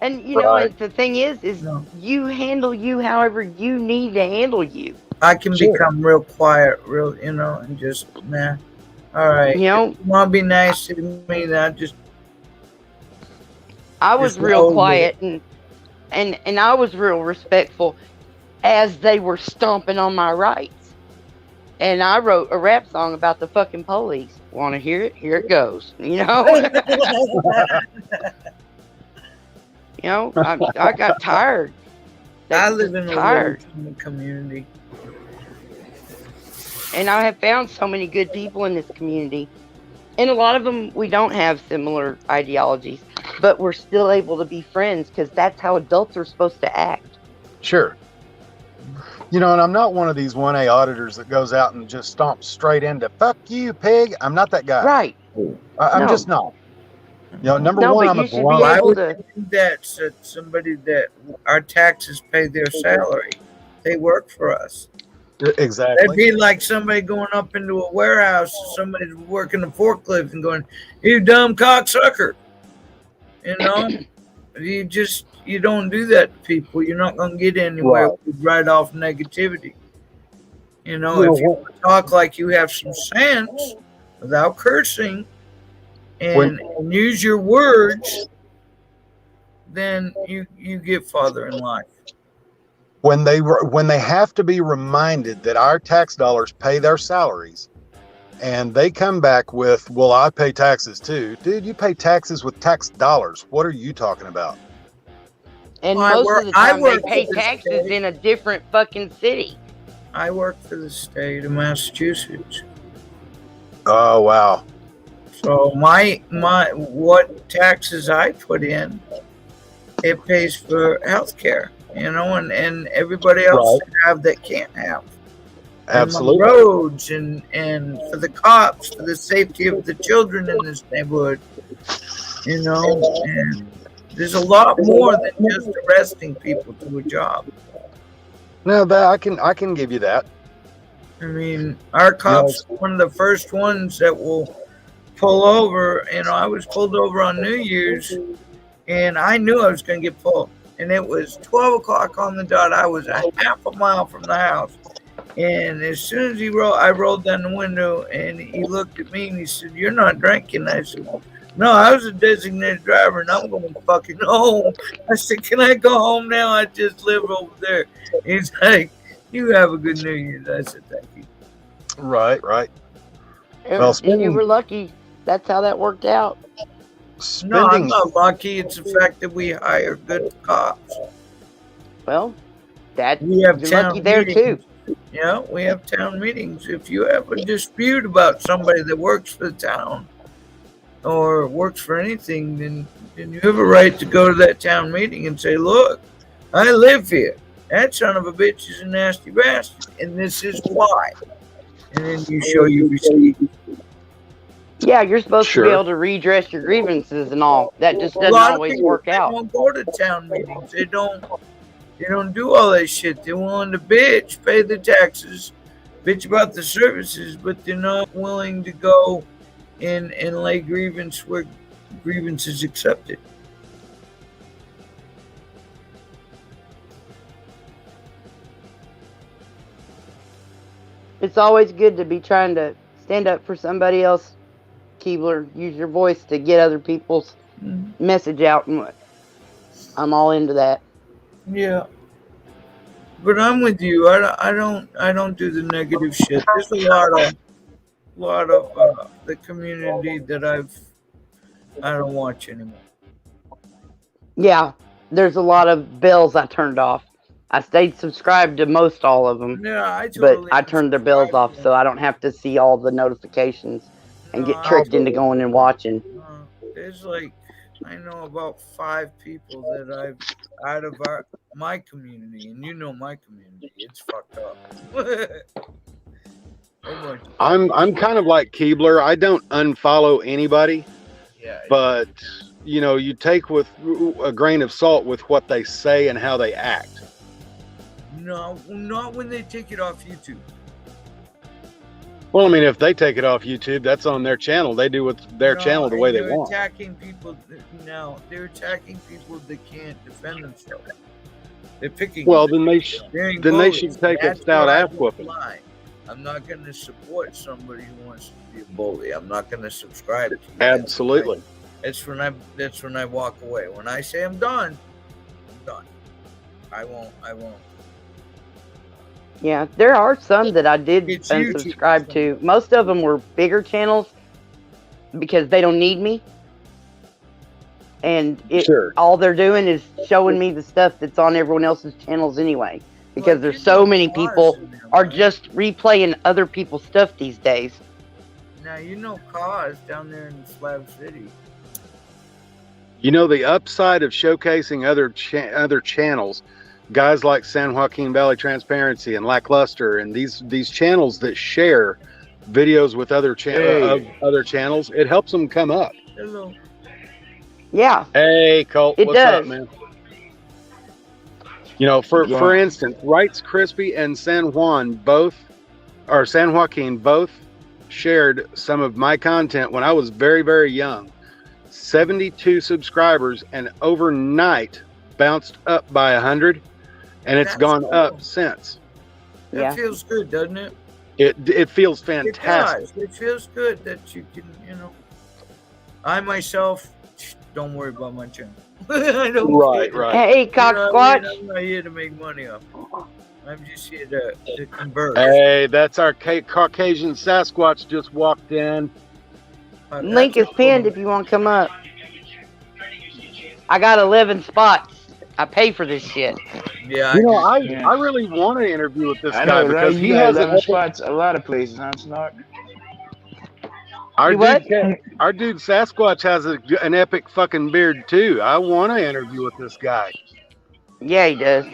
And Right. and the thing is No. you handle you however you need to handle you. I can Sure. become real quiet, and just, nah. All right. You know, If you want to be nice to me, then I was just real roll with quiet and I was real respectful as they were stomping on my rights. And I wrote a rap song about the fucking police. Want to hear it? Here it goes. I got tired. I live in a really tired. tiny community. And I have found so many good people in this community. And a lot of them, we don't have similar ideologies, but we're still able to be friends because that's how adults are supposed to act. Sure. And I'm not one of these 1A auditors that goes out and just stomps straight into "fuck you, pig." I'm not that guy. Right. I'm No. just not. Number No, one, but I'm a you should be blunt. Why able would to. you do that to somebody that our taxes pay their salary? They work for us. Exactly. That'd be like somebody going up into a warehouse, somebody's working a forklift and going, "You dumb cocksucker." You don't do that to people. You're not going to get anywhere Right. with right off negativity. If know you talk like you have some sense without cursing and use your words, then you get farther in life. When they have to be reminded that our tax dollars pay their salaries, and they come back with, "Well, I pay taxes too." Dude, you pay taxes with tax dollars. What are you talking about? And Well, most of the time, they work pay for the taxes state. in a different fucking city. I work for the state of Massachusetts. Oh, wow. So my what taxes I put in, it pays for health care, and everybody else that can't have. Absolutely. And my roads and for the cops, for the safety of the children in this neighborhood. And there's a lot more than just arresting people to a job. No, that I can give you that. I mean, our cops are one of the first ones that will pull over. I was pulled over on New Year's, and I knew I was going to get pulled. And it was 12 o'clock on the dot. I was a half a mile from the house. And as soon as I rolled down the window, and he looked at me and he said, "You're not drinking." I said, "No, I was a designated driver, and I'm going fucking home." I said, "Can I go home now? I just live over there." He's like, "You have a good New Year's." I said, "Thank you." Right. Well, and you were lucky. That's how that worked out. No, I'm not lucky. It's the fact that we hire good cops. Well, we have you're lucky there too. Yeah, we have town meetings. If you have a dispute about somebody that works for the town or works for anything, then you have a right to go to that town meeting and say, "Look, I live here. That son of a bitch is a nasty bastard, and this is why." And then you show your receipt. Yeah, you're supposed to be able to redress your grievances and all. That just doesn't always work out. They don't go to town meetings. They don't do all that shit. They're willing to bitch, pay the taxes, bitch about the services, but they're not willing to go and lay grievance where grievance is accepted. It's always good to be trying to stand up for somebody else, Keebler. Use your voice to get other people's message out, and I'm all into that. Yeah, but I'm with you. I don't do the negative shit. There's a lot of the community that I don't watch anymore. Yeah, there's a lot of bells I turned off. I stayed subscribed to most all of them. Yeah, but I turned their bells off so I don't have to see all the notifications and get tricked into going and watching. There's like I know about 5 people that I've out of my community, and you know my community. It's fucked up. I'm kind of like Keebler. I don't unfollow anybody, Yeah. but you know, you take with a grain of salt with what they say and how they act. No, not when they take it off YouTube. Well, I mean, if they take it off YouTube, that's on their channel. They do with their channel the way they want. Attacking people now. They're attacking people that can't defend themselves. They're picking. Well, then they should take a stout ass whooping. I'm not going to support somebody who wants to be a bully. I'm not going to subscribe to you. Absolutely. That's when I walk away. When I say I'm done, I'm done. I won't. Yeah, there are some that I did It's unsubscribe YouTube. to. Most of them were bigger channels because they don't need me. And all they're doing is showing me the stuff that's on everyone else's channels anyway. Because Well, there's so many people there, are right? just replaying other people's stuff these days. Now you know Cause down there in Slab City. You know, the upside of showcasing other channels, guys like San Joaquin Valley Transparency and Lackluster, and these channels that share videos with other channels, it helps them come up. Hello. Yeah. Hey, Colt, what's up, man? You know, for instance, Wright's Crispy and San Joaquin both shared some of my content when I was very, very young. 72 subscribers, and overnight bounced up by 100, and it's gone up since. That feels good, doesn't it? It feels fantastic. It feels good that you can, you know. I myself don't worry about my channel. I don't. Right. Hey, Cock Squatch. I'm not here to make money off it. I'm just here to converse. Hey, that's our Caucasian Sasquatch just walked in. Link is pinned if you want to come up. I got 11 spots. I pay for this shit. Yeah. You know, I really want to interview with this guy because he has 11 spots a lot of places, huh, Snark? Our dude Sasquatch has an epic fucking beard too. I want to interview with this guy. Yeah, he does.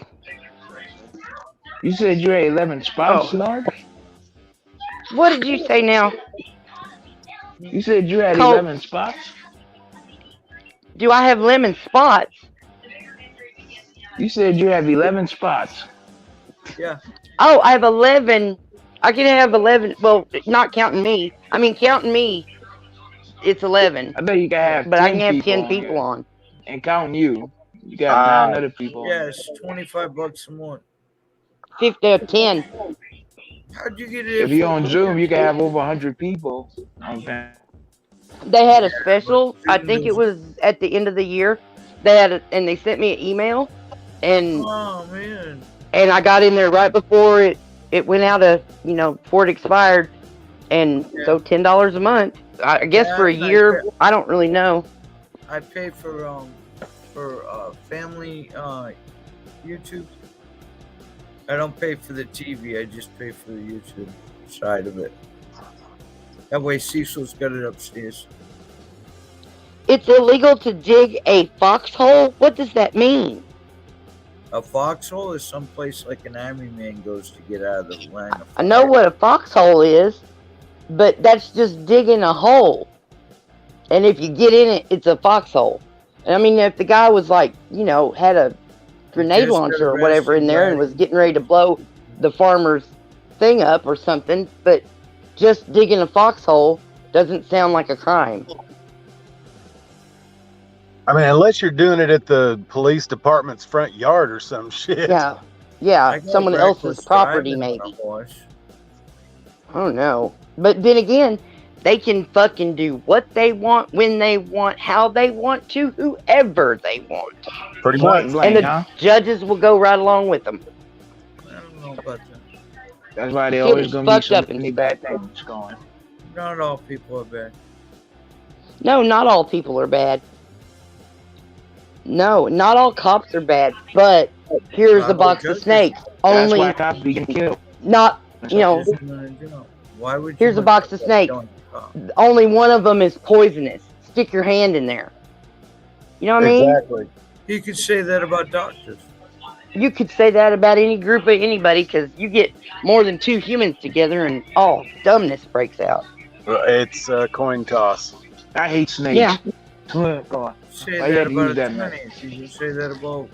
You said you had 11 spots, Snark? What did you say now? You said you had 11 spots? Do I have lemon spots? You said you have 11 spots. Yeah. Oh, I have 11. I can have 11. Well, not counting me. I mean, counting me, it's 11. I bet you can have but 10 I can have 10 on people here. on. And counting you, you got 9 other people. Yes, $25 a month. 50 or 10. How'd you get it? If you're on Zoom, you can have over 100 people. Okay. They had a special. I think it was at the end of the year. And they sent me an email, and oh man, and I got in there right before it went out of before it expired, and so $10 a month. I guess for a year. I don't really know. I pay for family YouTube. I don't pay for the TV. I just pay for the YouTube side of it. That way Cecil's got it upstairs. It's illegal to dig a foxhole? What does that mean? A foxhole is someplace like an army man goes to get out of the line of fire. I know what a foxhole is, but that's just digging a hole. And if you get in it, it's a foxhole. And I mean, if the guy was like, had a grenade launcher or whatever in there and was getting ready to blow the farmer's thing up or something, but just digging a foxhole doesn't sound like a crime. I mean, unless you're doing it at the police department's front yard or some shit. Yeah, someone else's property maybe. I don't know. But then again, they can fucking do what they want, when they want, how they want to, whoever they want. Pretty much. And the judges will go right along with them. I don't know about that. That's why they always going to be so many bad things going. Not all people are bad. No, not all people are bad. No, not all cops are bad, but here's a box of snakes. Only that's why cops be getting killed. Not, Why would here's a box of snakes. Only one of them is poisonous. Stick your hand in there. You know what I mean? Exactly. You could say that about doctors. You could say that about any group of anybody because you get more than 2 humans together and all dumbness breaks out. It's a coin toss. I hate snakes. Yeah. Oh, God. Say Why you that had to about use that, man? attorneys. You can say that about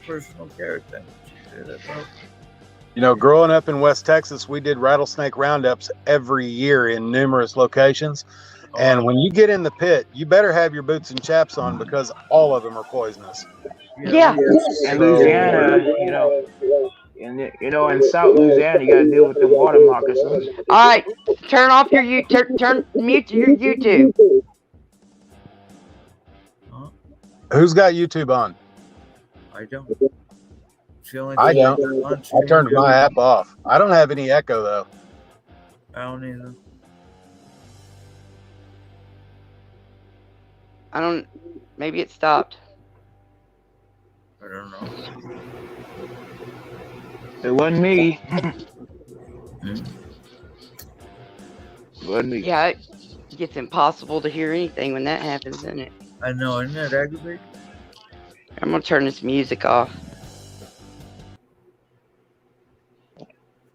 personal care things. You say that about. You know, growing up in West Texas, we did rattlesnake roundups every year in numerous locations. And when you get in the pit, you better have your boots and chaps on because all of them are poisonous. Yeah. And Louisiana, in South Louisiana, you got to deal with them water moccasins. All right. Turn off your mute your YouTube. Who's got YouTube on? I don't. I don't. I turned my app off. I don't have any echo though. I don't either. I don't. Maybe it stopped. I don't know. It wasn't me. It wasn't me. Yeah, it gets impossible to hear anything when that happens, isn't it? I know. Isn't that aggravating? I'm gonna turn this music off.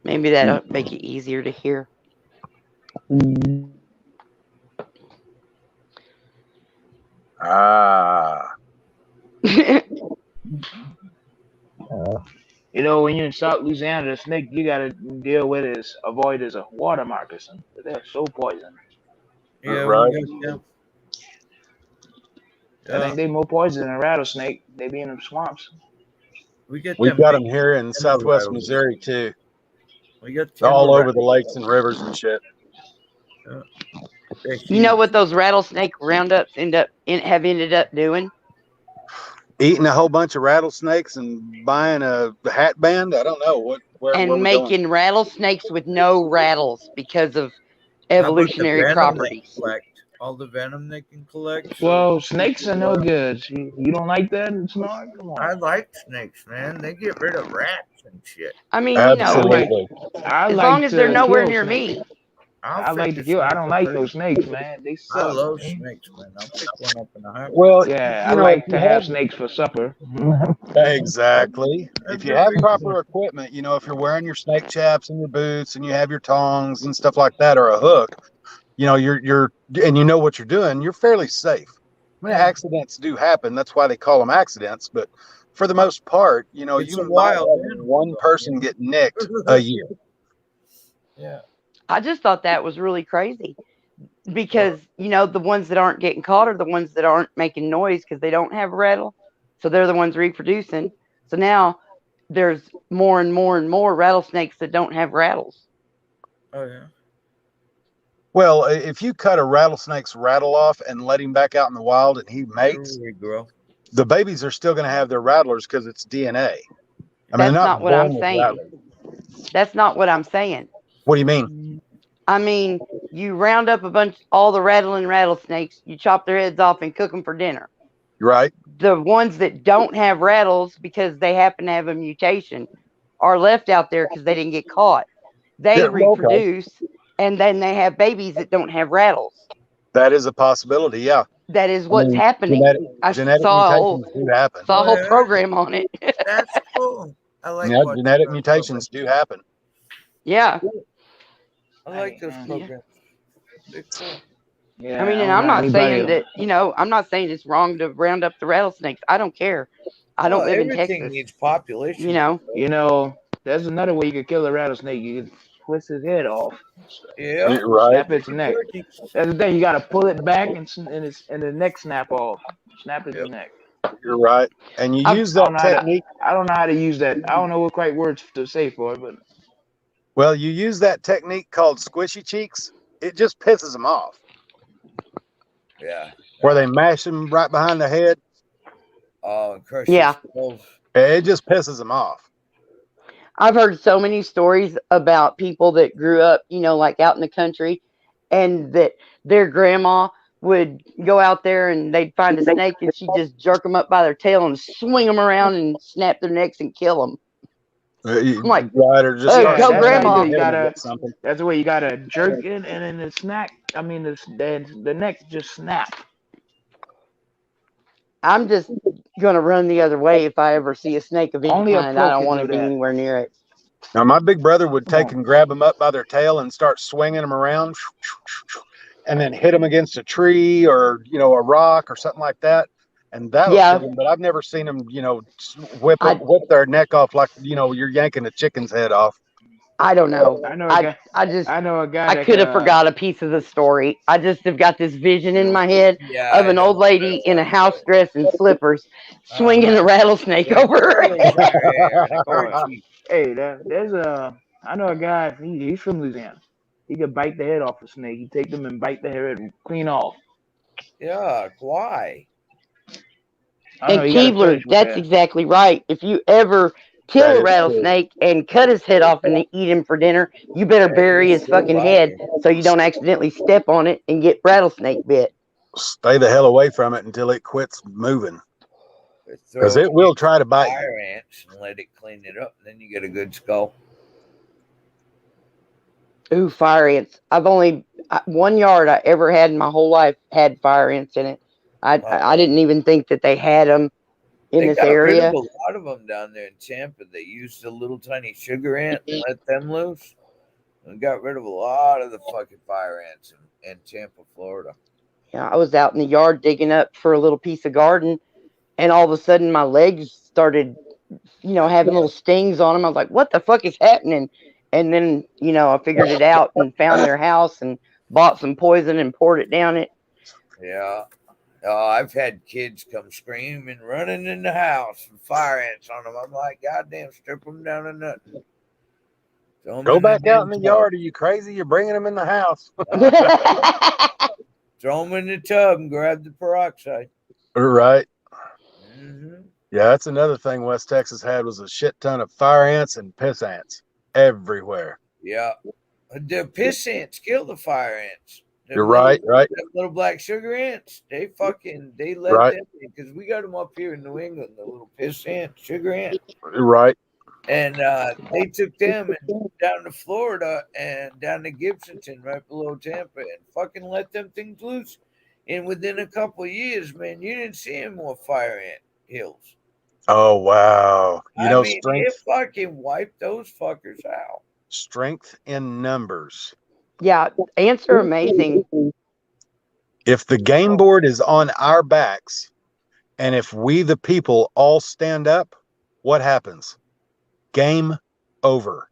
Maybe that'll make it easier to hear. When you're in South Louisiana, the snake you got to avoid is a water moccasin. They're so poisonous. Yeah, right. I think they more poison than a rattlesnake. They be in the swamps. We've got them here in Southwest Missouri too. We got all over the lakes and rivers and shit. You know what those rattlesnake roundups have ended up doing? Eating a whole bunch of rattlesnakes and buying a hat band. I don't know where making rattlesnakes with no rattles because of evolutionary properties. All the venom they can collect. Well, snakes are no good. You don't like that, Snark? Come on. I like snakes, man. They get rid of rats and shit. I mean, absolutely. As long as they're nowhere near me. I like to kill. I don't like those snakes, man. They suck. I love snakes, man. I'll pick one up in a heartbeat. Well, yeah, I like to have snakes for supper. Exactly. If you have proper equipment, if you're wearing your snake chaps and your boots and you have your tongs and stuff like that, or a hook, you're and you know what you're doing, you're fairly safe. I mean, accidents do happen. That's why they call them accidents. But for the most part, you might have one person get nicked a year. Yeah. I just thought that was really crazy because, the ones that aren't getting caught are the ones that aren't making noise because they don't have a rattle. So they're the ones reproducing. So now there's more and more and more rattlesnakes that don't have rattles. Oh, yeah. Well, if you cut a rattlesnake's rattle off and let him back out in the wild and he mates, the babies are still going to have their rattlers because it's DNA. That's not what I'm saying. That's not what I'm saying. What do you mean? I mean, you round up all the rattling rattlesnakes, you chop their heads off and cook them for dinner. Right. The ones that don't have rattles because they happen to have a mutation are left out there because they didn't get caught. They reproduce and then they have babies that don't have rattles. That is a possibility, yeah. That is what's happening. Genetic mutations do happen. Saw a whole program on it. That's cool. I like genetic mutations do happen. Yeah. I like those programs. They're cool. Yeah, I mean, and I'm not saying that, I'm not saying it's wrong to round up the rattlesnakes. I don't care. I don't live in Texas. Everything needs population. There's another way you could kill a rattlesnake. You could twist his head off. Yeah. Right. Snap its neck. That's the thing. You got to pull it back and the neck snap off. Snap its neck. You're right. And you use that technique. I don't know how to use that. I don't know what quite words to say for it, but. Well, you use that technique called squishy cheeks. It just pisses them off. Yeah. Where they mash them right behind the head. Oh, yeah. It just pisses them off. I've heard so many stories about people that grew up, like out in the country, and that their grandma would go out there and they'd find a snake and she'd just jerk them up by their tail and swing them around and snap their necks and kill them. I'm like, or just go grandma. That's the way you gotta jerk it, and then the neck just snap. I'm just gonna run the other way if I ever see a snake of any Only a kind. I pro don't can want do to be that. anywhere near it. Now, my big brother would Come take on. and grab them up by their tail and start swinging them around, and then hit them against a tree or a rock or something like that, and that'll Yeah, kill them. But I've never seen them, whip I their neck off like you're yanking a chicken's head off. I don't know. I know a I guy. I just I know a guy I that could can. have forgot a piece of the story. I just have got this vision in my head Yeah, of I an old don't. lady in a house dress and slippers swinging a Uh-huh. rattlesnake They over her curl head. her hair and a Oh, kerchief. hey, there's a. I know a guy. He's from Louisiana. He could bite the head off a snake. He take them and bite the head clean off. Yeah, why? I don't And know. He got a Keebler, fetish with that's that. exactly right. If you ever That kill a is true. rattlesnake and cut his head off and eat him for dinner, you better Yeah, bury he's his still fucking head biting. so you don't accidentally step on it and get rattlesnake bit. Stay the hell away from it until it quits moving, because Throw it it will try to bite you. fire ants and let it clean it up. Then you get a good skull. Ooh, fire ants. I've only 1 yard I ever had in my whole life had fire ants in it. I Uh-oh. didn't even think that they had them in They this got rid of area. a lot of them down there in Tampa. They used the little tiny sugar ant and let them loose. And got rid of a lot of the fucking fire ants in Tampa, Florida. Yeah, I was out in the yard digging up for a little piece of garden, and all of a sudden my legs started, having little stings on them. I was like, "What the fuck is happening?" And then, I figured it out and found their house and bought some poison and poured it down it. Yeah. I've had kids come screaming, running in the house with fire ants on them. I'm like, goddamn, strip them down to nothing. Throw them Go in the back out in damn the tub. yard. Are you crazy? You're bringing them in the house. Throw them in the tub and grab the peroxide. Right. Hmm. Yeah, that's another thing West Texas had was a shit ton of fire ants and piss ants everywhere. Yeah. The piss ants kill the fire ants. You're right. Right. Them little black sugar ants, they let Right. them in because we got them up here in New England, the little piss ant, sugar ant. Right. And they took them and down to Florida and down to Gibsonton, right below Tampa, and fucking let them things loose. And within a couple of years, man, you didn't see any more fire ant hills. Oh wow. I mean, it Strength fucking wiped those fuckers out. strength in numbers. Yeah, ants are amazing. If the game board is on our backs, and if we the people all stand up, what happens? Game over.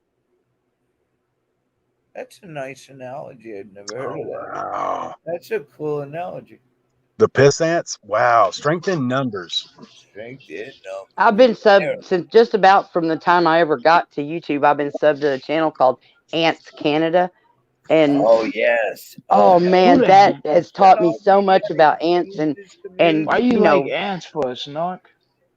That's a nice analogy. I'd never heard of that. Wow. That's a cool analogy. The piss ants? Wow. Strength in numbers. Strength in numbers. I've been There. sub since just about from the time I ever got to YouTube. I've been subbed to a channel called Ants Canada, and Oh yes. oh Oh hell man, Who yeah. that the? has That taught me all so we much gotta about ants keep and this and Why community you you like know ants for, Snark?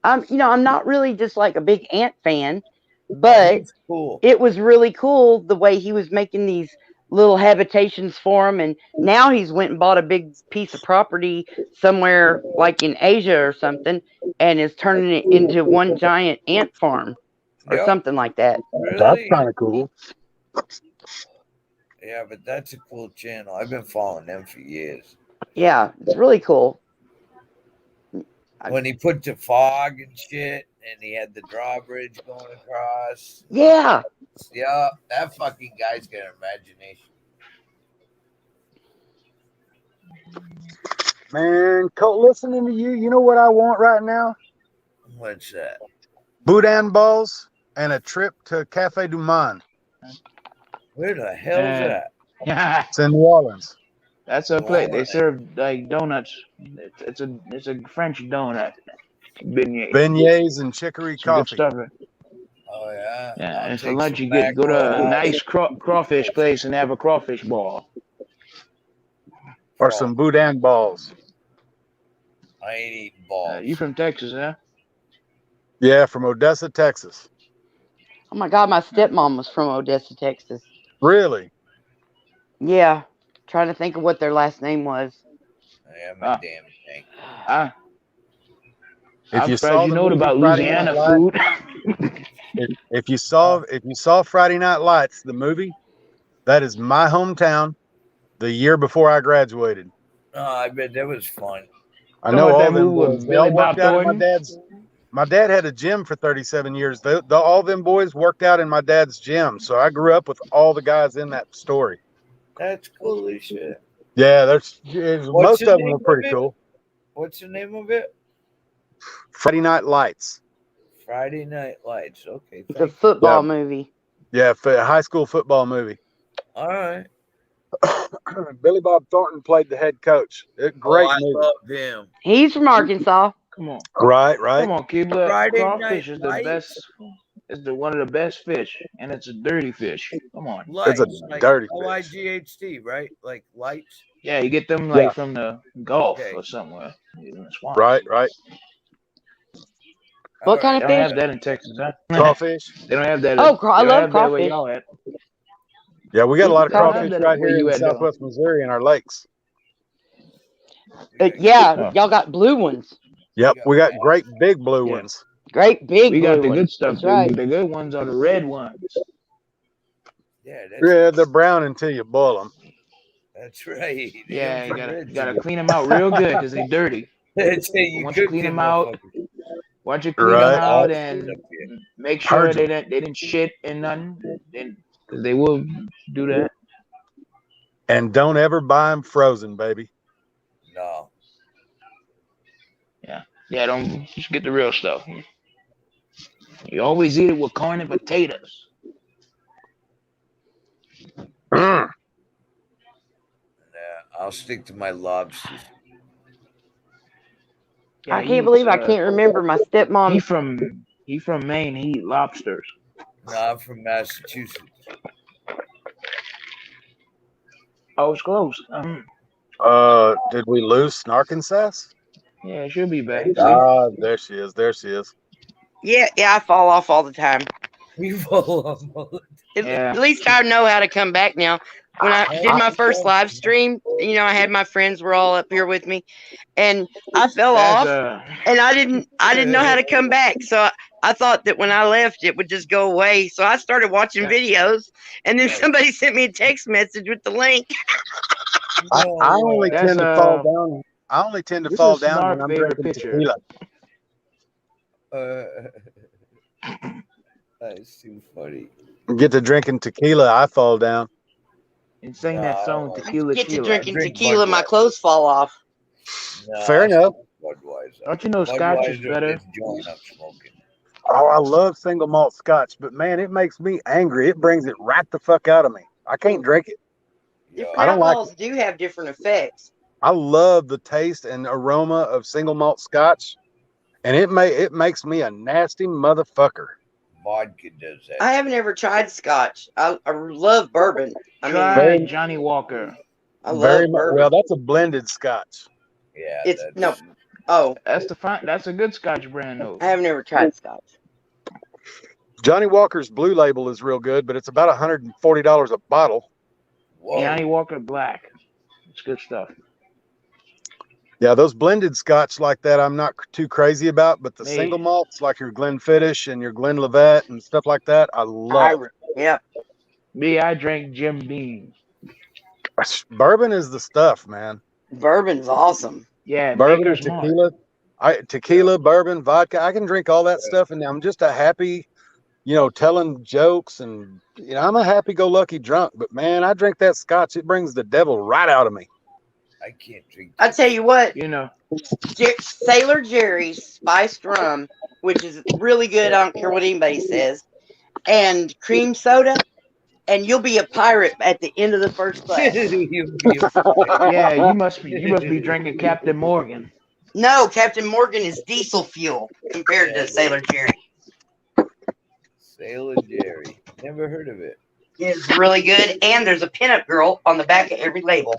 I'm not really just like a big ant fan, Oh, but he's cool. it was really cool the way he was making these little habitations for them. And now he's went and bought a big piece of property somewhere like in Asia or something, and is turning it into one giant ant farm or Yep. something like that. That's Really? kind of cool. Yeah, but that's a cool channel. I've been following them for years. Yeah, it's really cool. When he put the fog and shit, and he had the drawbridge going across. Yeah, Yeah, that fucking guy's got an imagination. Man, Colt, listening to you know what I want right now? What's that? Boudin balls and a trip to Cafe du Monde. Where the hell's Uh, that? Yeah, It's in New Orleans. that's a New plate. They Orleans. serve like donuts. It's a French donut. Beignet. Beignets and chicory Some good coffee. stuff. Oh yeah. Yeah, I'll and for take lunch some you go to a mackerel. nice crawfish place and have a crawfish ball. Or some Boudin balls. I ain't eating balls. You from Texas, huh? Yeah, from Odessa, Texas. oh my God, my stepmom was from Odessa, Texas. Really? Yeah, trying to think of what their last name was. I am a damn thing. If I'm you surprised saw you the know movie about Friday Night Louisiana Lights, food. if you saw Friday Night Lights, the movie, that is my hometown. The year before I graduated. Oh, I bet that was fun. I Talking know about all that them movie with boys. They Billy all Bob worked out in my Thornton? dad's. My dad had a gym for 37 years. All them boys worked out in my dad's gym. So I grew up with all the guys in that story. That's cool as shit. Yeah, most What's of the them name were of pretty it? cool. What's the name of it? Friday Night Lights. Friday Night Lights. Okay, It's a thank you. football movie. Yeah, high school football movie. All right. Billy Bob Thornton played the head coach. Great I movie. love him. He's from Arkansas. Come on. Right. Come on, Keebler. Friday Crawfish Night is the Lights. best. Is one of the best fish, and it's a dirty fish. Come on. Lights, It's a like dirty fish. Light, right? Like lights. Yeah, you get them Yeah. from the Gulf Okay. or somewhere in the swamp. Right. What kind They of don't fish? have that in Texas, huh? Crawfish. They don't have that. Oh, I they don't love have that where crawfish. y'all at. Yeah, we got a lot of They don't crawfish have that right where here you in at, though. Southwest Missouri in our lakes. Yeah, y'all got blue ones. Yep, we got great big blue Yeah. ones. Great big We blue got the ones. good stuff. That's right. The good ones are the red ones. Yeah, They're brown until you boil them. that's right. Yeah, you gotta clean them out real good because they're dirty. That's it. You Once you clean them out, once you clean Right. them out and make sure they didn't shit and nothing, because they will do that. And don't ever buy them frozen, baby. No. Yeah, don't just get the real stuff. You always eat it with corn and potatoes. Mm. Yeah, I'll stick to my lobsters. Yeah, I can't believe I can't remember my stepmom. He from Maine. He eat lobsters. No, I'm from Massachusetts. Oh, it's close. Did we lose Snarkansas? Yeah, it should be back. There she is. Yeah, I fall off all the time. You fall off. At least I know how to come back now. When I did my first live stream, I had my friends were all up here with me, and I fell off, and I didn't know how to come back. So I thought that when I left, it would just go away. So I started watching videos, and then somebody sent me a text message with the link. I only tend to fall down. I only tend to fall down when I'm drinking tequila. That's too funny. Get to drinking tequila, I fall down. And sing that song, Tequila. Get to drinking tequila, my clothes fall off. Fair enough. Don't you know Scotch is better? Oh, I love single malt Scotch, but man, it makes me angry. It brings it right the fuck out of me. I can't drink it. Different I don't like alcohols do have different effects. I love the taste and aroma of single malt Scotch, and it makes me a nasty motherfucker. Vodka does that. I haven't ever tried Scotch. I love bourbon. Try Johnny Walker. I love bourbon. Well, that's a blended Scotch. Yeah, that's a good Scotch brand though. I haven't ever tried Scotch. Johnny Walker's Blue Label is real good, but it's about $140 a bottle. Whoa. Johnny Walker Black. It's good stuff. Yeah, those blended Scotch like that, I'm not too crazy about, but the single malts like your Glenfiddich and your Glenlivet and stuff like that, I love. Yeah. Me, I drank Jim Beam. Bourbon is the stuff, man. Bourbon's awesome. Yeah, bourbon, tequila, bourbon, vodka. I can drink all that stuff, and I'm just a happy, telling jokes, and I'm a happy-go-lucky drunk. But man, I drink that Scotch; it brings the devil right out of me. I can't drink. I tell you what, Sailor Jerry's spiced rum, which is really good. I don't care what anybody says, and cream soda, and you'll be a pirate at the end of the first class. Yeah, you must be drinking Captain Morgan. No, Captain Morgan is diesel fuel compared to Sailor Jerry. Sailor Jerry, never heard of it. It's really good, and there's a pinup girl on the back of every label.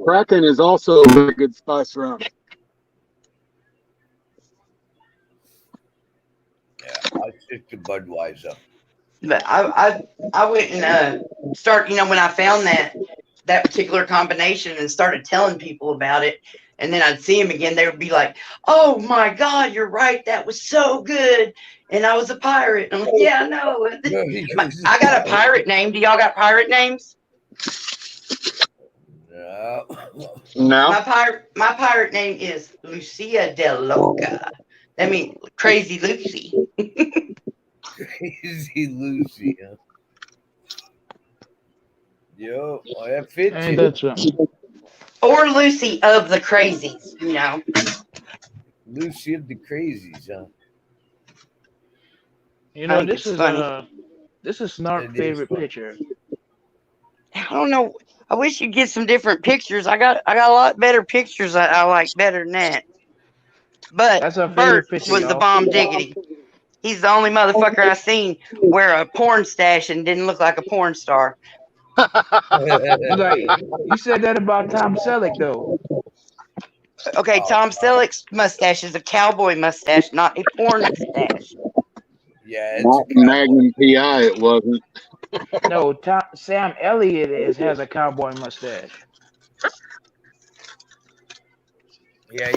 Kraken is also a very good spice rum. Yeah, I stick to Budweiser. But I went and started, when I found that particular combination and started telling people about it, and then I'd see them again, they would be like, "Oh my God, you're right, that was so good." And I was a pirate. I'm like, "Yeah, I know." I got a pirate name. Do y'all got pirate names? No. My pirate name is Lucia Del Loca. That means Crazy Lucy. Crazy Lucy. Huh? Yo, that fits Ain't you. that something? Or Lucy of the Crazies, you know. Lucy of the Crazies, huh? You I know, think it's funny. this is Snark's It is favorite funny. picture. I don't know. I wish you'd get some different pictures. I got a lot better pictures that I like better than that. But That's our Bert favorite picture, was the y'all. bomb diggity. He's the only motherfucker I seen wear a porn stash and didn't look like a porn star. You said that about Tom Selleck though. Okay, Oh, Tom Selleck's mustache is a cowboy mustache, not a porn mustache. yeah, it's Not a cowboy. Magnum PI, it wasn't. No, Sam Elliott has a cowboy mustache. Yeah,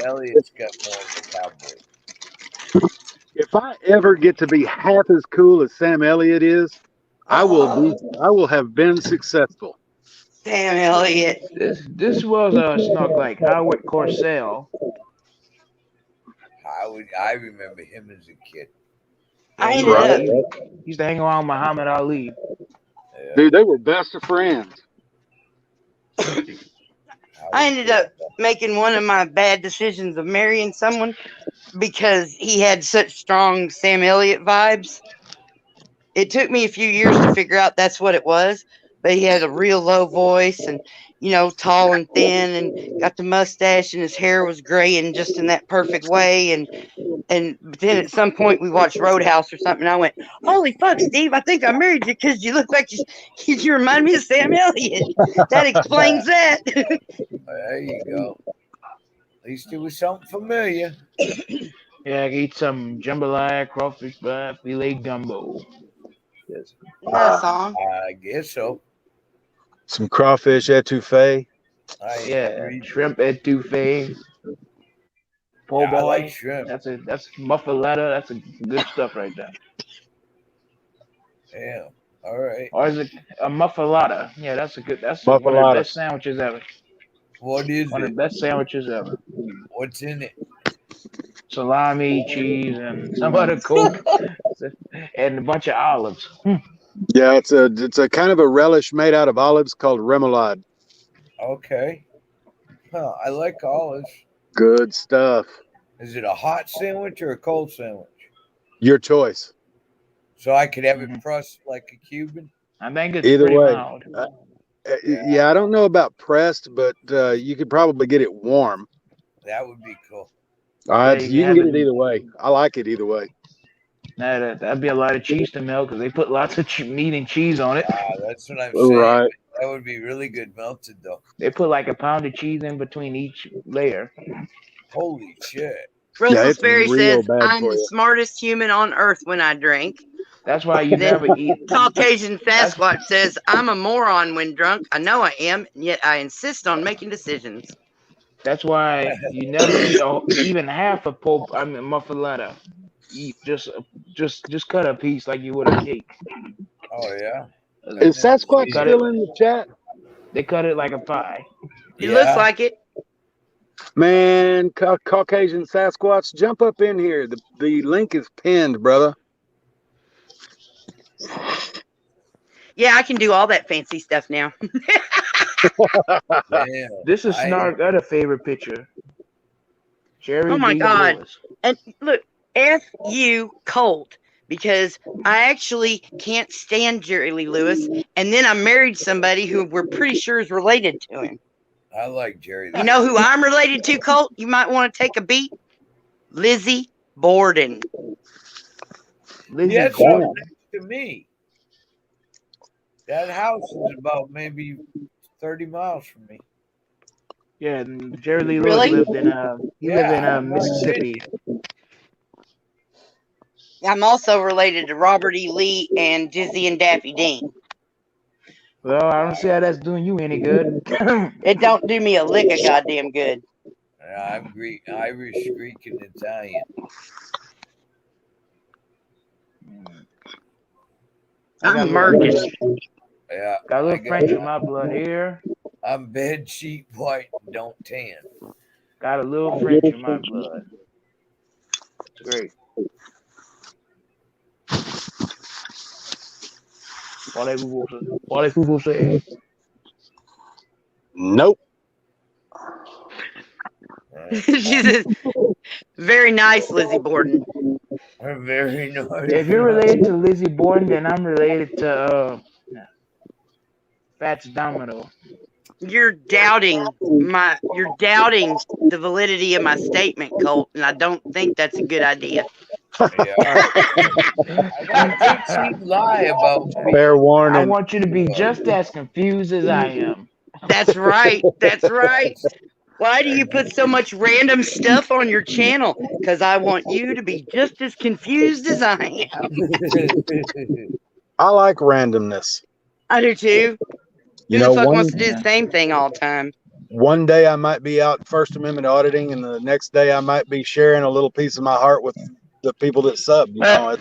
Elliot's got more of a cowboy. If I ever get to be half as cool as Sam Elliott is, I will have been successful. Sam Elliott. This was Snark like Howard Cosell. I remember him as a kid. I He ended up used to hang around Muhammad Ali. Yeah, Dude, they were best of friends. I ended up making one of my bad decisions of marrying someone because he had such strong Sam Elliott vibes. It took me a few years to figure out that's what it was, but he had a real low voice and, you know, tall and thin and got the mustache and his hair was gray and just in that perfect way. And then at some point we watched Roadhouse or something. And I went, "Holy fuck, Steve! I think I married you because you look like you remind me of Sam Elliott." That explains that. There you go. At least it was something familiar. Yeah, I eat some jambalaya, crawfish pie, filet gumbo. Yes. Isn't that a song? I guess so. Some crawfish etouffee. I ain't Yeah, never eaten. shrimp etouffee, po' Yeah, I like boy. shrimp. That's muffaletta. That's a good stuff right there. Yeah. All right. Or is it a muffaletta? Yeah, that's a good. That's one of the Muffaletta. best sandwiches ever. What is One of it? the best sandwiches ever. What's in it? Salami, cheese, and some other coke, and a bunch of olives. Yeah, it's a kind of a relish made out of olives called remoulade. Okay. Huh, I like olives. Good stuff. Is it a hot sandwich or a cold sandwich? Your choice. So I could have Mhm. it pressed like a Cuban? I think it's Either pretty way. mild. Yeah, I don't know about pressed, but you could probably get it warm. That would be cool. Yeah, You can get it either way. I like it either way. That'd be a lot of cheese to melt because they put lots of meat and cheese on it. That's what I'm saying. Right. That would be really good melted, though. They put like a pound of cheese in between each layer. Holy shit. Russell it's Sperry real says, bad "I'm for the you. smartest human on earth when I drink." That's why you Then never eat. Caucasian Sasquatch says, "I'm a moron when drunk. I know I am, and yet I insist on making decisions." That's why you never eat even half a muffaletta. Eat just cut a piece like you would a cake. Oh, yeah. Is Sasquatch Cut it. still in the chat? They cut it like a pie. It looks like it. Man, Caucasian Sasquatch, jump up in here. The link is pinned, brother. Yeah, I can do all that fancy stuff now. Damn. This is Snark's other favorite picture. Jerry Oh my D. God. Lewis. And look, F you Colt, because I actually can't stand Jerry Lee Lewis. And then I married somebody who we're pretty sure is related to him. I like Jerry. You know who I'm related to, Colt? You might want to take a beat. Lizzie Borden. Lizzie That's Gordon. up next to me. That house is about maybe 30 miles from me. Yeah, and Jerry Lee Lewis Really? lived in Mississippi. I'm also related to Robert E. Lee and Dizzy and Daffy Dean. Well, I don't see how that's doing you any good. It don't do me a lick of goddamn good. I'm Greek, Irish, Greek, and Italian. I'm American. Yeah, Got a I little French in my blood here. I'm bed sheet white and don't tan. Got a little French in my blood. It's great. What people say? Nope. She says, very nice, Lizzie Borden. Very nice. If you're related to Lizzie Borden, then I'm related to Fats Domino. You're doubting the validity of my statement, Colt, and I don't think that's a good idea. Yeah. I don't think she'd lie about me. Fair I warning. want you to be just as confused as I am. That's right. That's right. Why do you put so much random stuff on your channel? Because I want you to be just as confused as I am. I like randomness. I do too. You Who know, the fuck wants to do Yeah. the same thing all the time? one day I might be out First Amendment auditing, and the next day I might be sharing a little piece of my heart with the people that sub. And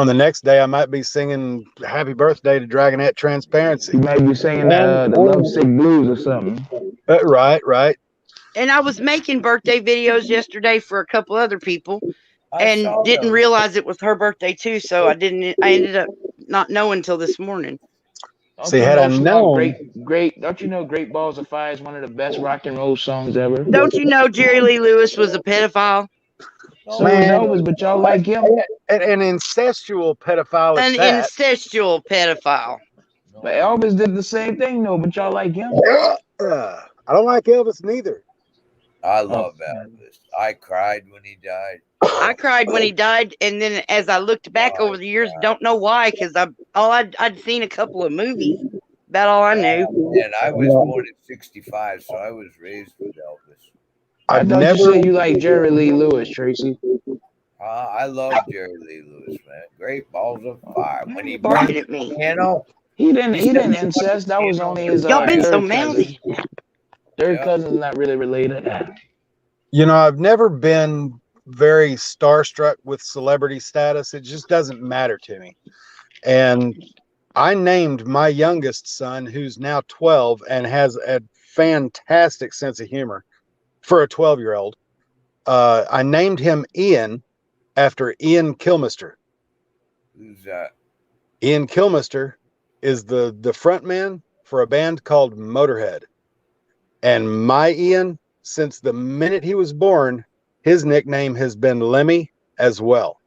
the next day I might be singing "Happy Birthday" to Dragonette Transparency. You might be singing the Lovesick Blues or something. Right. And I was making birthday videos yesterday for a couple other people, I and saw didn't those. realize it was her birthday too. So I ended up not knowing until this morning. Don't See, you had know I known, Don't you know Great Balls of Fire is one of the best rock and roll songs ever? Don't you know Jerry Lee Lewis was a pedophile? So is man, Elvis, but y'all like him. an incestual pedophile An at that. incestual pedophile. But Elvis did the same thing, though, but y'all like him. I don't like Elvis neither. I love Elvis. I cried when he died. I cried when he died, and then as I looked back over the years, don't know why, because I'd seen a couple of movies. About all I knew. And I was born in '65, so I was raised with Elvis. I I've thought never. you said you like Jerry Lee Lewis, Tracy. I love Jerry Lee Lewis, man. Great Balls of Fire. When he Barking burned at me. the piano, He didn't incest. That was only his Y'all been third so cousin. mouthy. Third cousin's not really related. I've never been very starstruck with celebrity status. It just doesn't matter to me. And I named my youngest son, who's now 12 and has a fantastic sense of humor for a 12-year-old. I named him Ian after Ian Kilmister. who's that? Ian Kilmister is the front man for a band called Motorhead. And my Ian, since the minute he was born, his nickname has been Lemmy as well.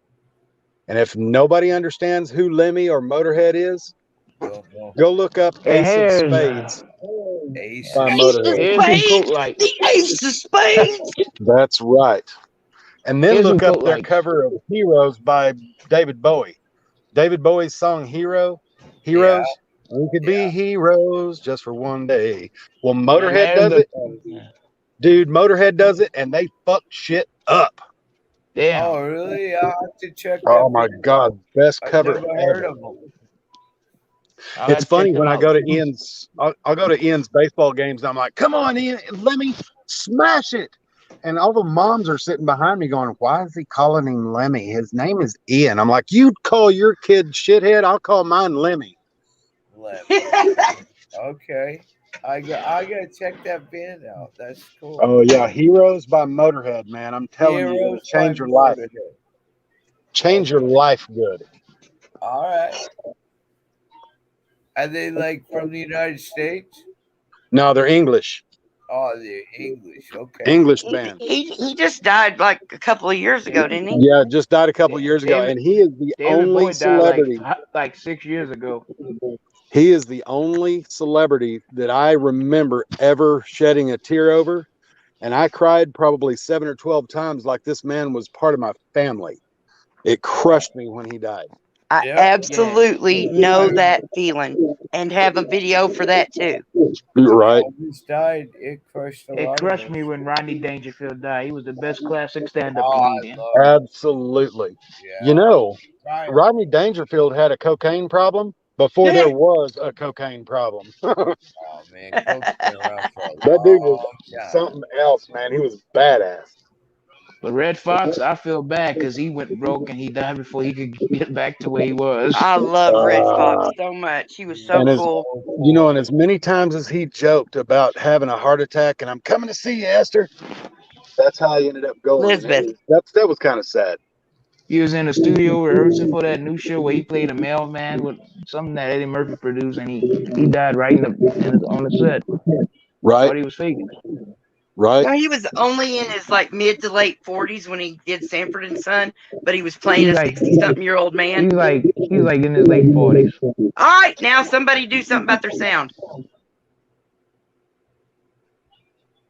And if nobody understands who Lemmy or Motorhead is, go look up Ace of Spades by Motorhead. The Ace of Spades. That's right. And then Here's look some up their cover of Heroes by David Bowie. David Bowie's song Heroes. We could be heroes just for one day. Well, Motorhead does it. Dude, Motorhead does it, and they fuck shit up. Damn. Oh, really? I have to check that. Oh my God, best I've cover never heard ever. of them. It's funny when I go to Ian's. I'll go to Ian's baseball games, and I'm like, "Come on, Ian, let me smash it!" And all the moms are sitting behind me, going, "Why is he calling him Lemmy? His name is Ian." I'm like, "You call your kid shithead, I'll call mine Lemmy." Okay. I gotta check that band out. That's cool. Oh yeah, Heroes by Motorhead, man. I'm telling you, it'll change your life. Change your life good. All right. Are they like from the United States? No, they're English. Oh, they're English. Okay. English band. He just died like a couple of years ago, didn't he? Yeah, just died a couple of years ago, and he is the only celebrity. Like 6 years ago. He is the only celebrity that I remember ever shedding a tear over. And I cried probably 7 or 12 times like this man was part of my family. It crushed me when he died. I absolutely know that feeling and have a video for that too. Right. Elvis died. It crushed It crushed me when Rodney Dangerfield died. He was the best classic stand-up Oh, comedian. Absolutely. Yeah. Rodney Dangerfield had a cocaine problem before there was a cocaine problem. Oh man, Coke's been around for a That dude was long time. something else, man. He was badass. But Red Fox, I feel bad because he went broke and he died before he could get back to where he was. I love Red Fox Uh, so much. He was so and as cool. and as many times as he joked about having a heart attack and I'm coming to see you, Esther, that's how he ended up going. And Elizabeth. that was kind of sad. He was in the studio rehearsing for that new show where he played a mailman with something that Eddie Murphy produced, and he died right on the set. Right, Thought he was faking it. right. No, he was only in his like mid to late 40s when he did Sanford and Son, but he was playing He's a like 60-something-year-old man. he's like in his late 40s. All right, now somebody do something about their sound.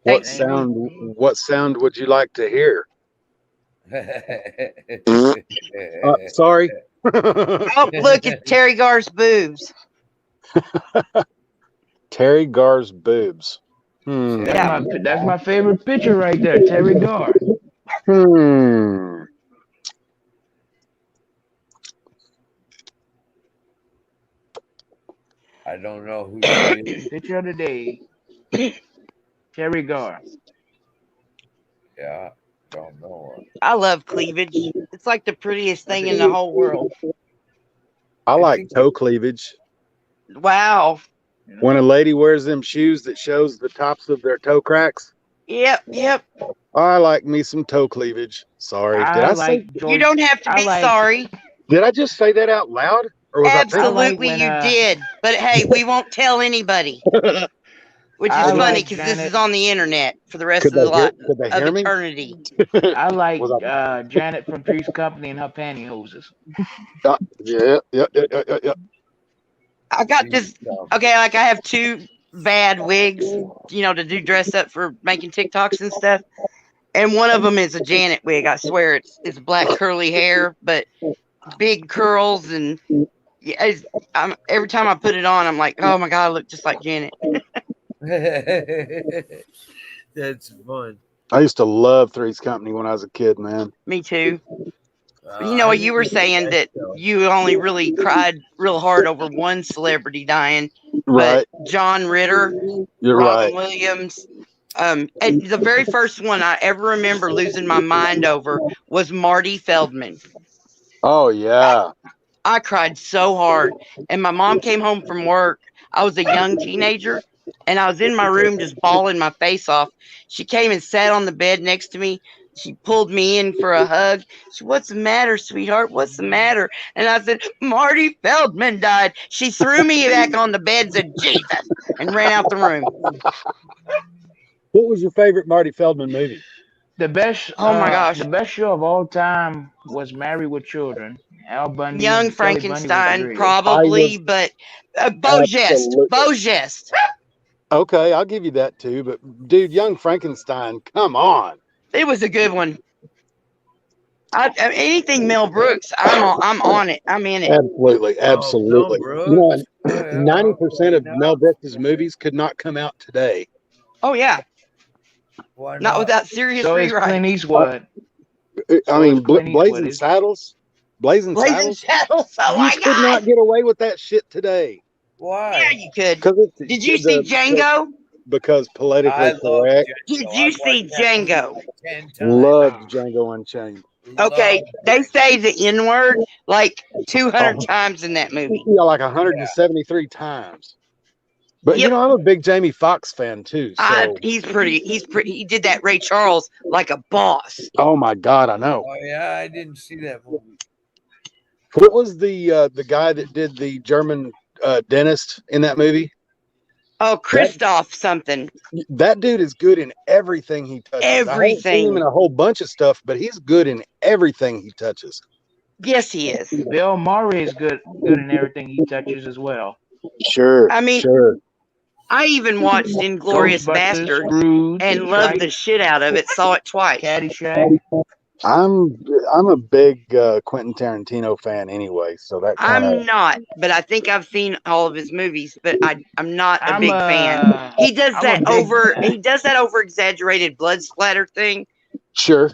What Thanks. sound would you like to hear? Sorry. Oh, look at Terry Garr's boobs. Terry Garr's boobs. Yeah. That's my favorite picture right there, Terry Garr. I don't know who she is. Picture of the day, Terry Garr. Yeah, don't know her. I love cleavage. It's like the prettiest thing in the whole world. I like toe cleavage. Wow. When a lady wears them shoes that shows the tops of their toe cracks, Yep. I like me some toe cleavage. Sorry, You don't have to be sorry. Did I just say that out loud, or was Absolutely, you did. But hey, we won't tell anybody. Which is funny because this is on the internet for the rest of eternity. I like Janet from Three's Company and her pantyhoses. Yeah. I got this. Okay, like I have two bad wigs, to do dress up for making TikToks and stuff. And one of them is a Janet wig. I swear it's black curly hair, but big curls. And every time I put it on, I'm like, oh my God, I look just like Janet. That's fun. I used to love Three's Company when I was a kid, man. Me too. You were saying that you only really cried real hard over one celebrity dying, right? But John Ritter, You're Robin right. Williams. And the very first one I ever remember losing my mind over was Marty Feldman. Oh yeah. I cried so hard, and my mom came home from work. I was a young teenager, and I was in my room just bawling my face off. She came and sat on the bed next to me. She pulled me in for a hug. She, "What's the matter, sweetheart? What's the matter?" And I said, "Marty Feldman died." She threw me back on the bed and said, "Jesus," and ran out the room. What was your favorite Marty Feldman movie? The best. Oh my gosh. The best show of all time was Married with Children. Al Bundy. Young Frankenstein, probably, but Beaugest. Okay, I'll give you that too. But dude, Young Frankenstein, come on. It was a good one. Anything Mel Brooks, I'm on it. I'm in it. Absolutely. Oh, 90% of Mel Brooks' movies could not come out today. Oh yeah. Why not without serious so rewrite. Clint Eastwood. I mean, Blazing Saddles. Blazing Saddles. Oh my God. You could not get away with that shit today. Why? Yeah, you could. Did you see Django? Because politically correct. Did you see Django? Loved Django Unchained. Okay, they say the N-word like 200 times in that movie. Yeah, like 173 times. But I'm a big Jamie Foxx fan too. So. He's pretty. He did that Ray Charles like a boss. Oh my God, I know. Oh yeah, I didn't see that movie. What was the guy that did the German dentist in that movie? Oh, Christoph something. That dude is good in everything he touches. Everything. I haven't seen him in a whole bunch of stuff, but he's good in everything he touches. Yes, he is. Bill Murray is good in everything he touches as well. Sure. I mean, I even watched Inglourious Bastard and loved the shit out of it. Saw it twice. Caddyshack. I'm a big Quentin Tarantino fan anyway, so that I'm not, but I think I've seen all of his movies, but I'm not a big fan. He does that over exaggerated blood splatter thing. Sure.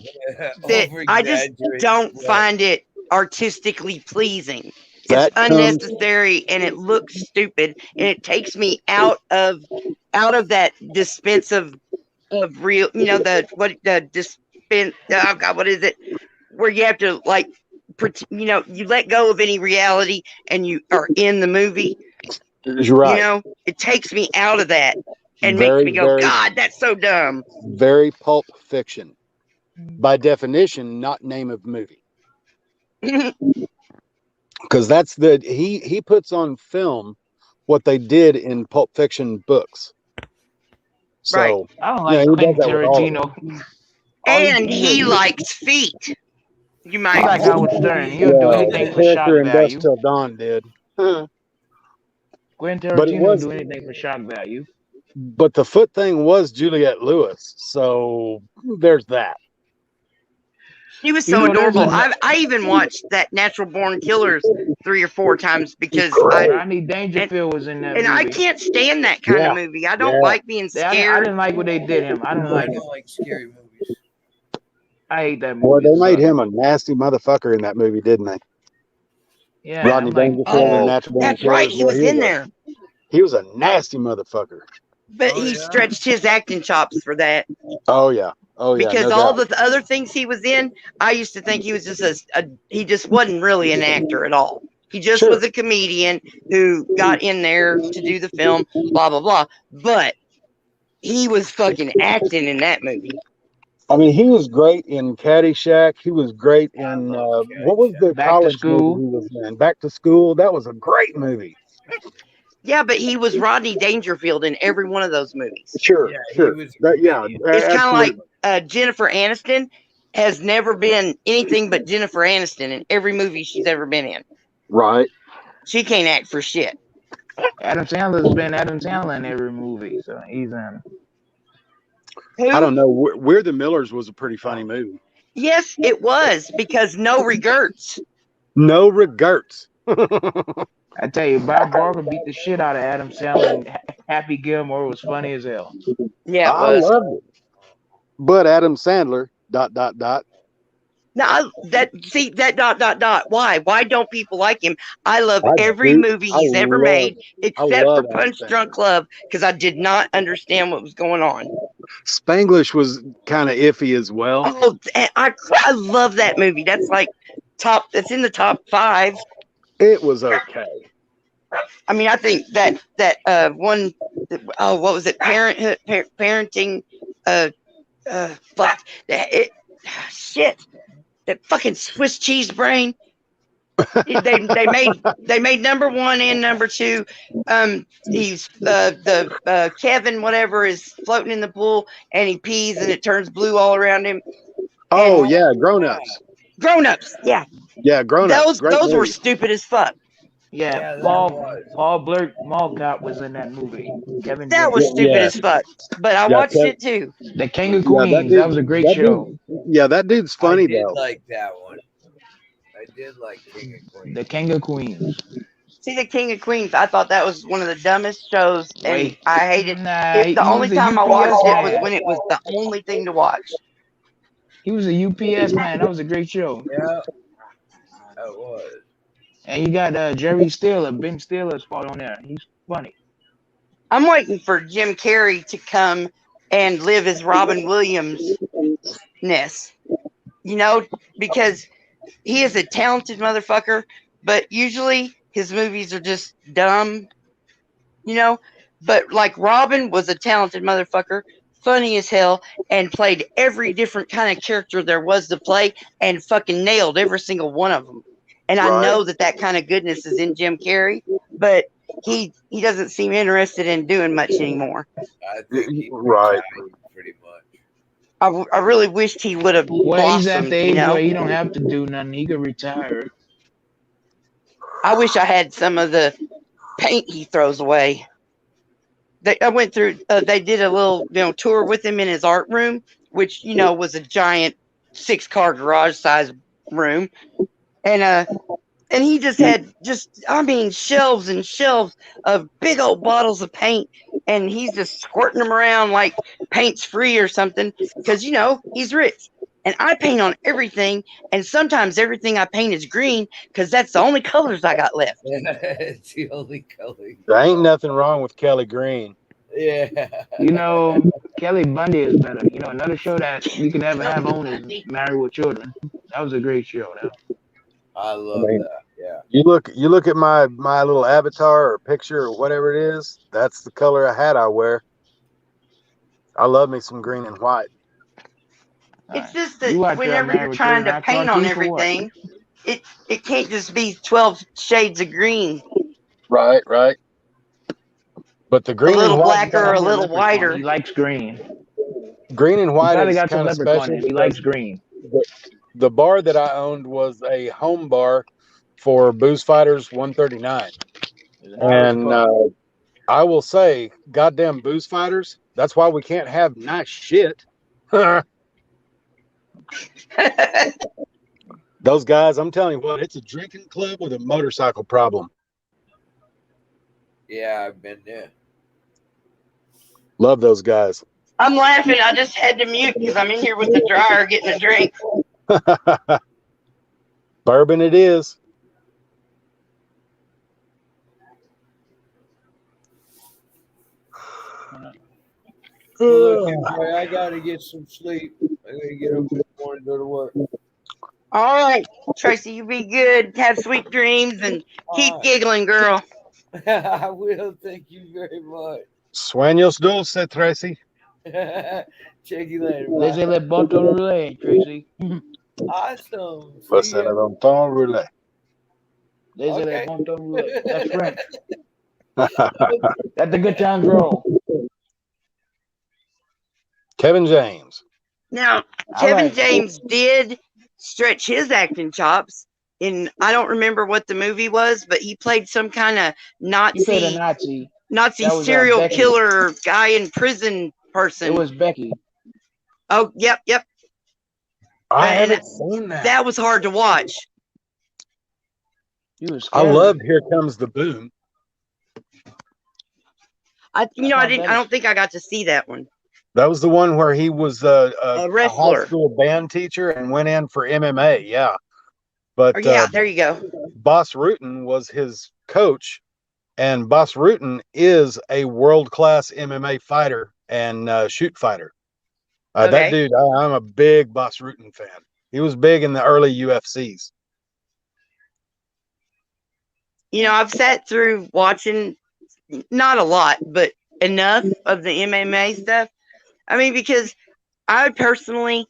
That I just don't find it artistically pleasing. It's unnecessary and it looks stupid, and it takes me out of that dispense of real, the dispense suspense. Oh God, what is it? Where you have to like, you let go of any reality and you are in the movie. You're right. You know, it takes me out of that and makes Very, me go, very, God, that's so dumb. very Pulp Fiction. By definition, not name of movie. Because that's he puts on film what they did in Pulp Fiction books. Right. So I don't he like does Quentin that with all of them. Tarantino. And he likes feet. You might He like Howard Stern. He'll do Well, anything the for shock character in Dusk value. Till Dawn did. Quentin But it Tarantino will was, do anything for shock value. but the foot thing was Juliette Lewis. So there's that. She was You so know, there's adorable. a I even watched that Natural Born Killers 3 or 4 times because Rodney Dangerfield was in that and I movie. can't stand that kind Yeah. of movie. I don't Yeah. like being I scared. didn't like what they did him. I don't I like it. don't like scary movies. I hate that Boy, movie. they It made sucked. him a nasty motherfucker in that movie, didn't they? Yeah, Rodney I'm like, Dangerfield and Oh, Natural Born that's right. Killers. He Boy, was in there, he was a nasty motherfucker. but Oh, he yeah? stretched his acting chops for that Oh yeah. Oh yeah. because No all doubt. the other things he was in, I used to think he was just he just wasn't really an actor at all. He just Sure. was a comedian who got in there to do the film, blah blah blah. But he was fucking acting in that movie. I mean, he was great in Caddyshack. He was great in what was the Back to college movie School. he was in? Back to School. That was a great movie. Yeah, but he was Rodney Dangerfield in every one of those movies. Sure, Yeah, he sure. was a That, yeah, comedian. It's kind of absolutely. like Jennifer Aniston has never been anything but Jennifer Aniston in every movie she's ever been in. Right. She can't act for shit. Adam Sandler's been Adam Sandler in every movie, so he's in. Who? I don't know. We're the Millers was a pretty funny movie. Yes, it was because no regrets. No regrets. I tell you, Bob Barker beat the shit out of Adam Sandler, and Happy Gilmore was funny as hell. Yeah, it I was. loved it. But Adam Sandler, ... Now that ... Why? Why don't people like him? I love every do- movie he's ever made, except love for Adam Punch Sandler. Drunk Love, because I did not understand what was going on. Spanglish was kind of iffy as well. Oh, and I love that movie. That's like top. It's in the top 5. It was okay. I mean, I think that one. Oh, what was it? Parenthood, parenting. Fuck. Shit. That fucking Swiss cheese brain. They made number 1 and number 2. He's the Kevin whatever is floating in the pool and he pees and it turns blue all around him. Oh And yeah, Grown Ups. Grown Ups, yeah. Yeah, Grown Ups. Those were stupid as fuck. Yeah, that Paul was. Blurt Mall Cop was in that movie. Kevin That was James. stupid as fuck. But I watched it too. The King of Queens. That was a great show. That dude's funny I did though. like that one. I did like King of Queens. The King of Queens. See, the King of Queens, I thought that was one of the dumbest shows, and Wait. I hated Nah, it. The he only was a time I UPS watched it man. was when it was the only thing to watch. He was a UPS man. That was a great show. Yeah, that was. And you got Jerry Stiller, Ben Stiller's part on there. He's funny. I'm waiting for Jim Carrey to come and live as Robin Williams-ness, because he is a talented motherfucker, but usually his movies are just dumb, But like Robin was a talented motherfucker, funny as hell, and played every different kind of character there was to play and fucking nailed every single one of them. And I know that kind of goodness is in Jim Carrey, but he doesn't seem interested in doing much anymore. I think he Right. retired pretty much. I really wished he would have Well, he's at blossomed, the age where he don't have to do nothing. He could retire. I wish I had some of the paint he throws away. I went through. They did a little, tour with him in his art room, which was a giant 6-car garage size room, and he just had shelves and shelves of big old bottles of paint, and he's just squirting them around like paint's free or something because he's rich. And I paint on everything, and sometimes everything I paint is green because that's the only colors I got left. It's the only color. There ain't nothing wrong with Kelly Green. Yeah. You know, Kelly Bundy is better. You know, another show that we could ever have on is Married with Children. That was a great show, though. I I love mean, that. Yeah. you look at my little avatar or picture or whatever it is. That's the color of hat I wear. I love me some green and white. All It's right. just that You watch whenever Married you're with trying Children to Hot paint on Cartoons for what? everything, it can't just be 12 shades of green, Right, right. But the a green and little white blacker Got or a more little leprechaun. whiter. He likes green. green and He white probably is got some kind of leprechaun special in him. He because likes green. the bar that I owned was a home bar for Booze Fighters 139. He's an Irish And pub. I will say, goddamn Booze Fighters, that's why we can't have nice shit. Those guys, I'm telling you what, it's a drinking club with a motorcycle problem. Yeah, I've been there. Love those guys. I'm laughing. I just had to mute because I'm in here with the dryer getting a drink. Bourbon it is. Well, look, Boy, I gotta get some sleep. I gotta get up in the morning and go to work. All right, Tracy, you be good. Have sweet dreams and keep All giggling, girl. right. I will. Thank you very much. Sueños dulce, Tracy. Check you later. Laissez Bye. le bâton rouler, Tracy. Awesome. Pues See se ya. le don ton roulette. Laissez le Okay. bâton rouler. That's French. Let the good times roll. Kevin James. Now, All Kevin right. James did stretch his acting chops in, I don't remember what the movie was, but he played some kind of He played a Nazi Nazi. That was serial Becky. killer guy in prison person. It was Becky. Oh, yep. I And haven't seen that. that was hard to watch. He was I scary. loved Here Comes the Boom. I not don't bad. think I got to see that one. That was the one where he was a high wrestler. school band teacher and went in for MMA. Yeah. But Or, yeah, there you go. Boss Rutan was his coach, and Boss Rutan is a world-class MMA fighter and shoot fighter. That Okay. dude, I'm a big Boss Rutan fan. He was big in the early UFCs. You know, I've sat through watching, not a lot, but enough of the MMA stuff. I mean, because I personally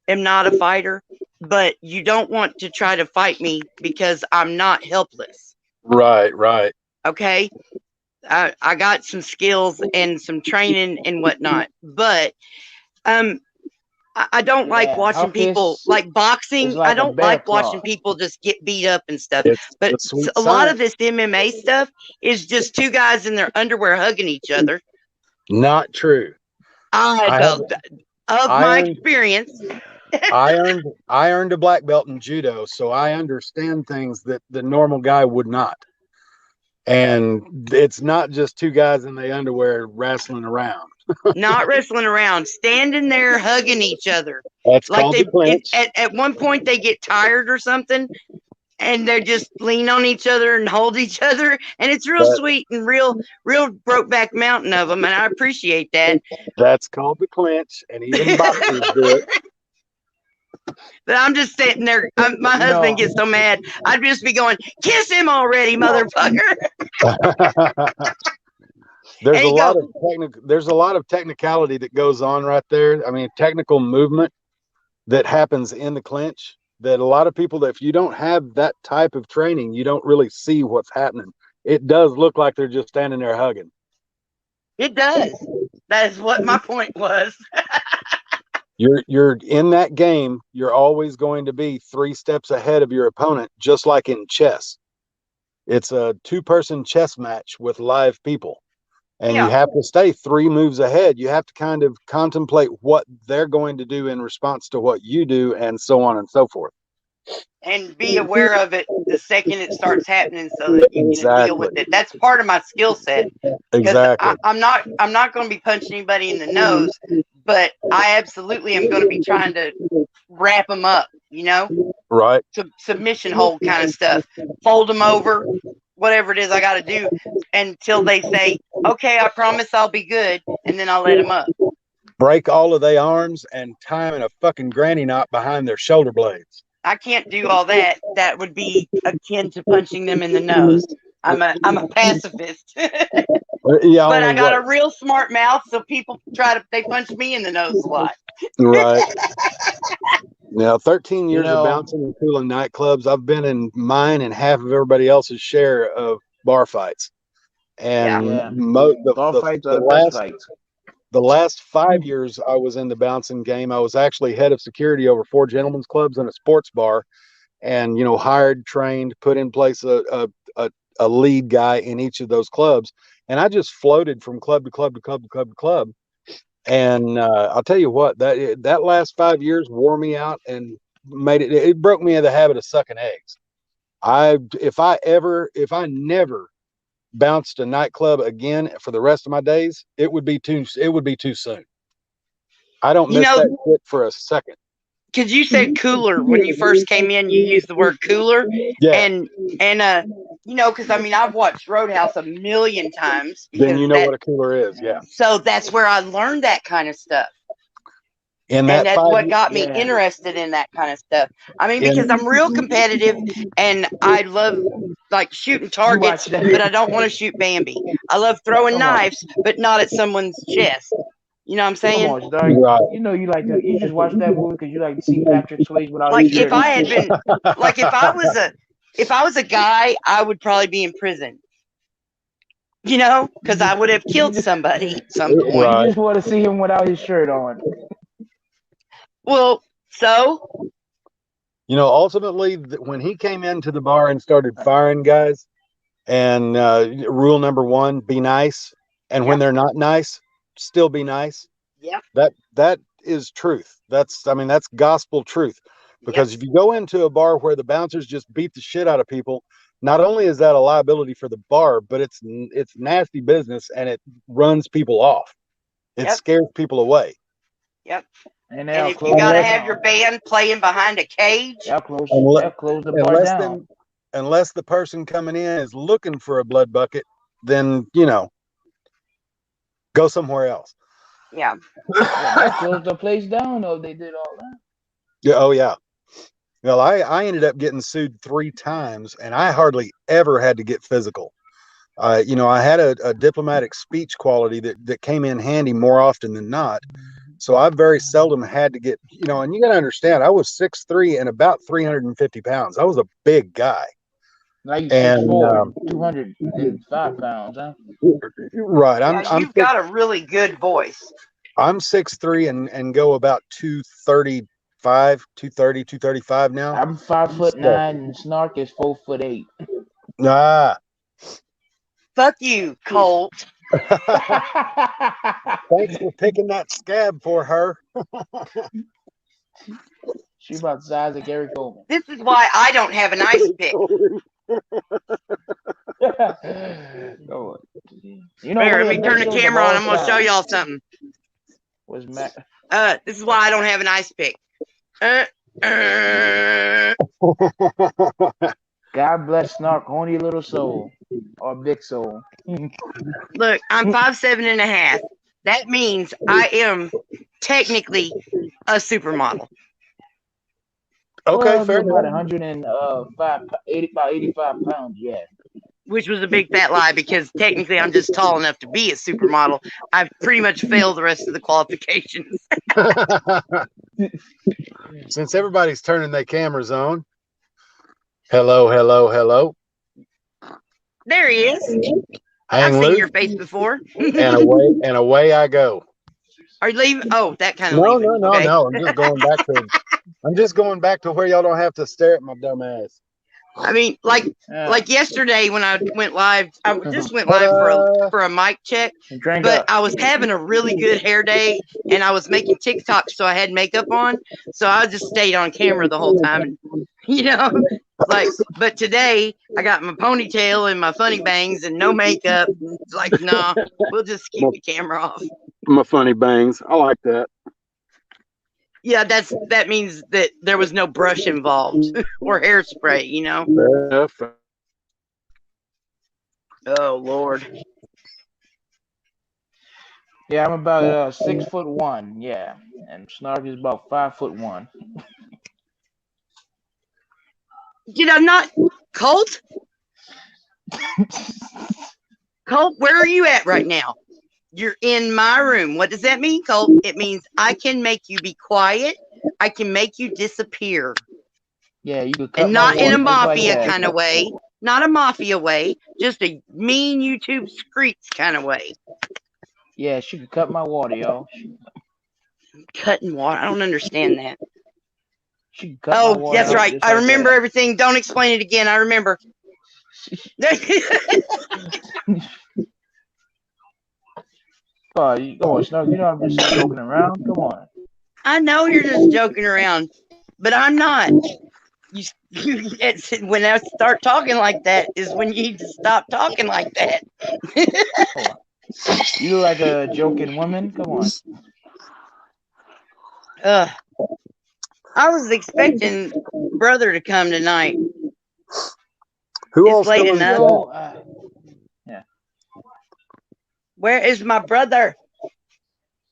am not a fighter, but you don't want to try to fight me because I'm not helpless. Right. Okay. I got some skills and some training and whatnot, but I don't like Yeah, watching her people fist like boxing. is I like a don't bear like watching claw. people just get beat up and stuff. It's But a sweet a lot science. of this MMA stuff is just two guys in their underwear hugging each other. Not true. Of my earned- experience. I earned a black belt in judo, so I understand things that the normal guy would not. And it's not just two guys in their underwear wrestling around. Not wrestling around, standing there hugging each other. That's Like called the clinch. at one point they get tired or something, and they just lean on each other and hold each other, and it's real sweet and real Brokeback Mountain of them, and I appreciate that. That's called the clinch, and even boxers do it. But I'm just sitting there. My husband gets so mad. I'd just be going, "Kiss him already, motherfucker!" There's a lot of technicality that goes on right there. I mean, technical movement that happens in the clinch that a lot of people, if you don't have that type of training, you don't really see what's happening. It does look like they're just standing there hugging. It does. That's what my point was. You're in that game, you're always going to be 3 steps ahead of your opponent, just like in chess. It's a 2-person chess match with live people. And you have to stay 3 moves ahead. You have to kind of contemplate what they're going to do in response to what you do, and so on and so forth. And be aware of it the second it starts happening, so that you can deal with it. That's part of my skill set. Exactly. I'm not going to be punching anybody in the nose, but I absolutely am going to be trying to wrap them up. You know, Right. submission hold kind of stuff. Fold them over, whatever it is I got to do until they say, okay, I promise I'll be good, and then I'll let them up. Break all of their arms and tie them in a fucking granny knot behind their shoulder blades. I can't do all that. That would be akin to punching them in the nose. I'm a pacifist. Yeah, but I only got what? a real smart mouth, so people they punch me in the nose a lot. Right. Now, 13 years of know- bouncing and cooling nightclubs, I've been in mine and half of everybody else's share of bar fights. And Yeah. Bar fights are the best fights. the last 5 years I was in the bouncing game, I was actually head of security over 4 gentlemen's clubs and a sports bar, and hired, trained, put in place a lead guy in each of those clubs, and I just floated from club to club to club to club to club. And I'll tell you what, that last 5 years wore me out and it broke me of the habit of sucking eggs. If I never bounced a nightclub again for the rest of my days, it would be too soon. I don't miss that shit for a second. Because you said cooler when you first came in, you used the word cooler, Yeah. and because I've watched Roadhouse a million times. Then you know what a cooler is, yeah. So that's where I learned that kind of stuff. And that's what got me interested in that kind of stuff. Because I'm real competitive and I love like shooting targets, but I don't want to shoot Bambi. I love throwing knives, but not at someone's chest. You know what I'm saying? Come on, Stark. Right. You just watch that movie because you like to see Patrick Swayze without like his shirt if I on. had been like if I was a guy, I would probably be in prison. Because I would have killed somebody at some point. Right. You just want to see him without his shirt on. Well, so ultimately, when he came into the bar and started firing guys, and rule number 1, be nice, and when they're not nice, still be nice. Yeah. That is truth. That's gospel truth. Because if you go into a bar where the bouncers just beat the shit out of people, not only is that a liability for the bar, but it's nasty business and it runs people off. It scares people away. Yep. And if you gotta have your band playing behind a cage, they'll close the bar down. Unless the person coming in is looking for a blood bucket, then go somewhere else. Yeah. They'll close the place down though. They did all that. Yeah. Oh yeah. Well, I ended up getting sued 3 times, and I hardly ever had to get physical. I had a diplomatic speech quality that came in handy more often than not. So I very seldom had to get, and you got to understand, I was 6'3" and about 350 pounds. I was a big guy. Now you 6'4", 205 pounds, huh? Right. You've got a really good voice. I'm 6'3" and go about 235, 230, 235 now. I'm 5'9", and Snark is 4'8". Ah. Fuck you, Colt. Thanks for picking that scab for her. She's about the size of Gary Coleman. This is why I don't have an ice pick. Here, let me turn the camera on. I'm going to show y'all something. This is why I don't have an ice pick. God bless Snark, horny little soul. Or big soul. Look, I'm 5'7.5". That means I am technically a supermodel. Okay, fair enough. About 85 pounds, yeah. Which was a big fat lie because technically I'm just tall enough to be a supermodel. I've pretty much failed the rest of the qualifications. Since everybody's turning their cameras on. Hello. There he is. I've seen your face before. and away I go. Are you leaving? Oh, that kind of leaving. No. Okay. I'm just going back to where y'all don't have to stare at my dumb ass. Like yesterday when I went live, I just went live for a mic check, but I was having a really good hair day and I was making TikToks, so I had makeup on, so I just stayed on camera the whole time, but today I got my ponytail and my funny bangs and no makeup. It's like, no, we'll just keep the camera off. My funny bangs, I like that. Yeah, that means that there was no brush involved or hairspray, Yeah, Oh Lord. Yeah, I'm about 6'1". Yeah, and Snark is about 5'1". Did I not? Colt? Colt, where are you at right now? You're in my room. What does that mean, Colt? It means I can make you be quiet. I can make you disappear. Yeah, you could cut And my not in a water just like mafia that. kind of way. Not a mafia way. Just a mean YouTube streets kind of way. Yeah, she could cut my water, y'all. Cutting water. I don't understand that. She could cut my Oh, water that's out right. just I like remember that. everything. Don't explain it again. I remember. Come on, Snark. You know I'm just joking around. Come on. I know you're just joking around, but I'm not. When I start talking like that is when you need to stop talking like that. Hold on. You look like a joking woman. Come on. I was expecting brother to come tonight. Who It's all late still in the enough. chat? Yeah. Where is my brother?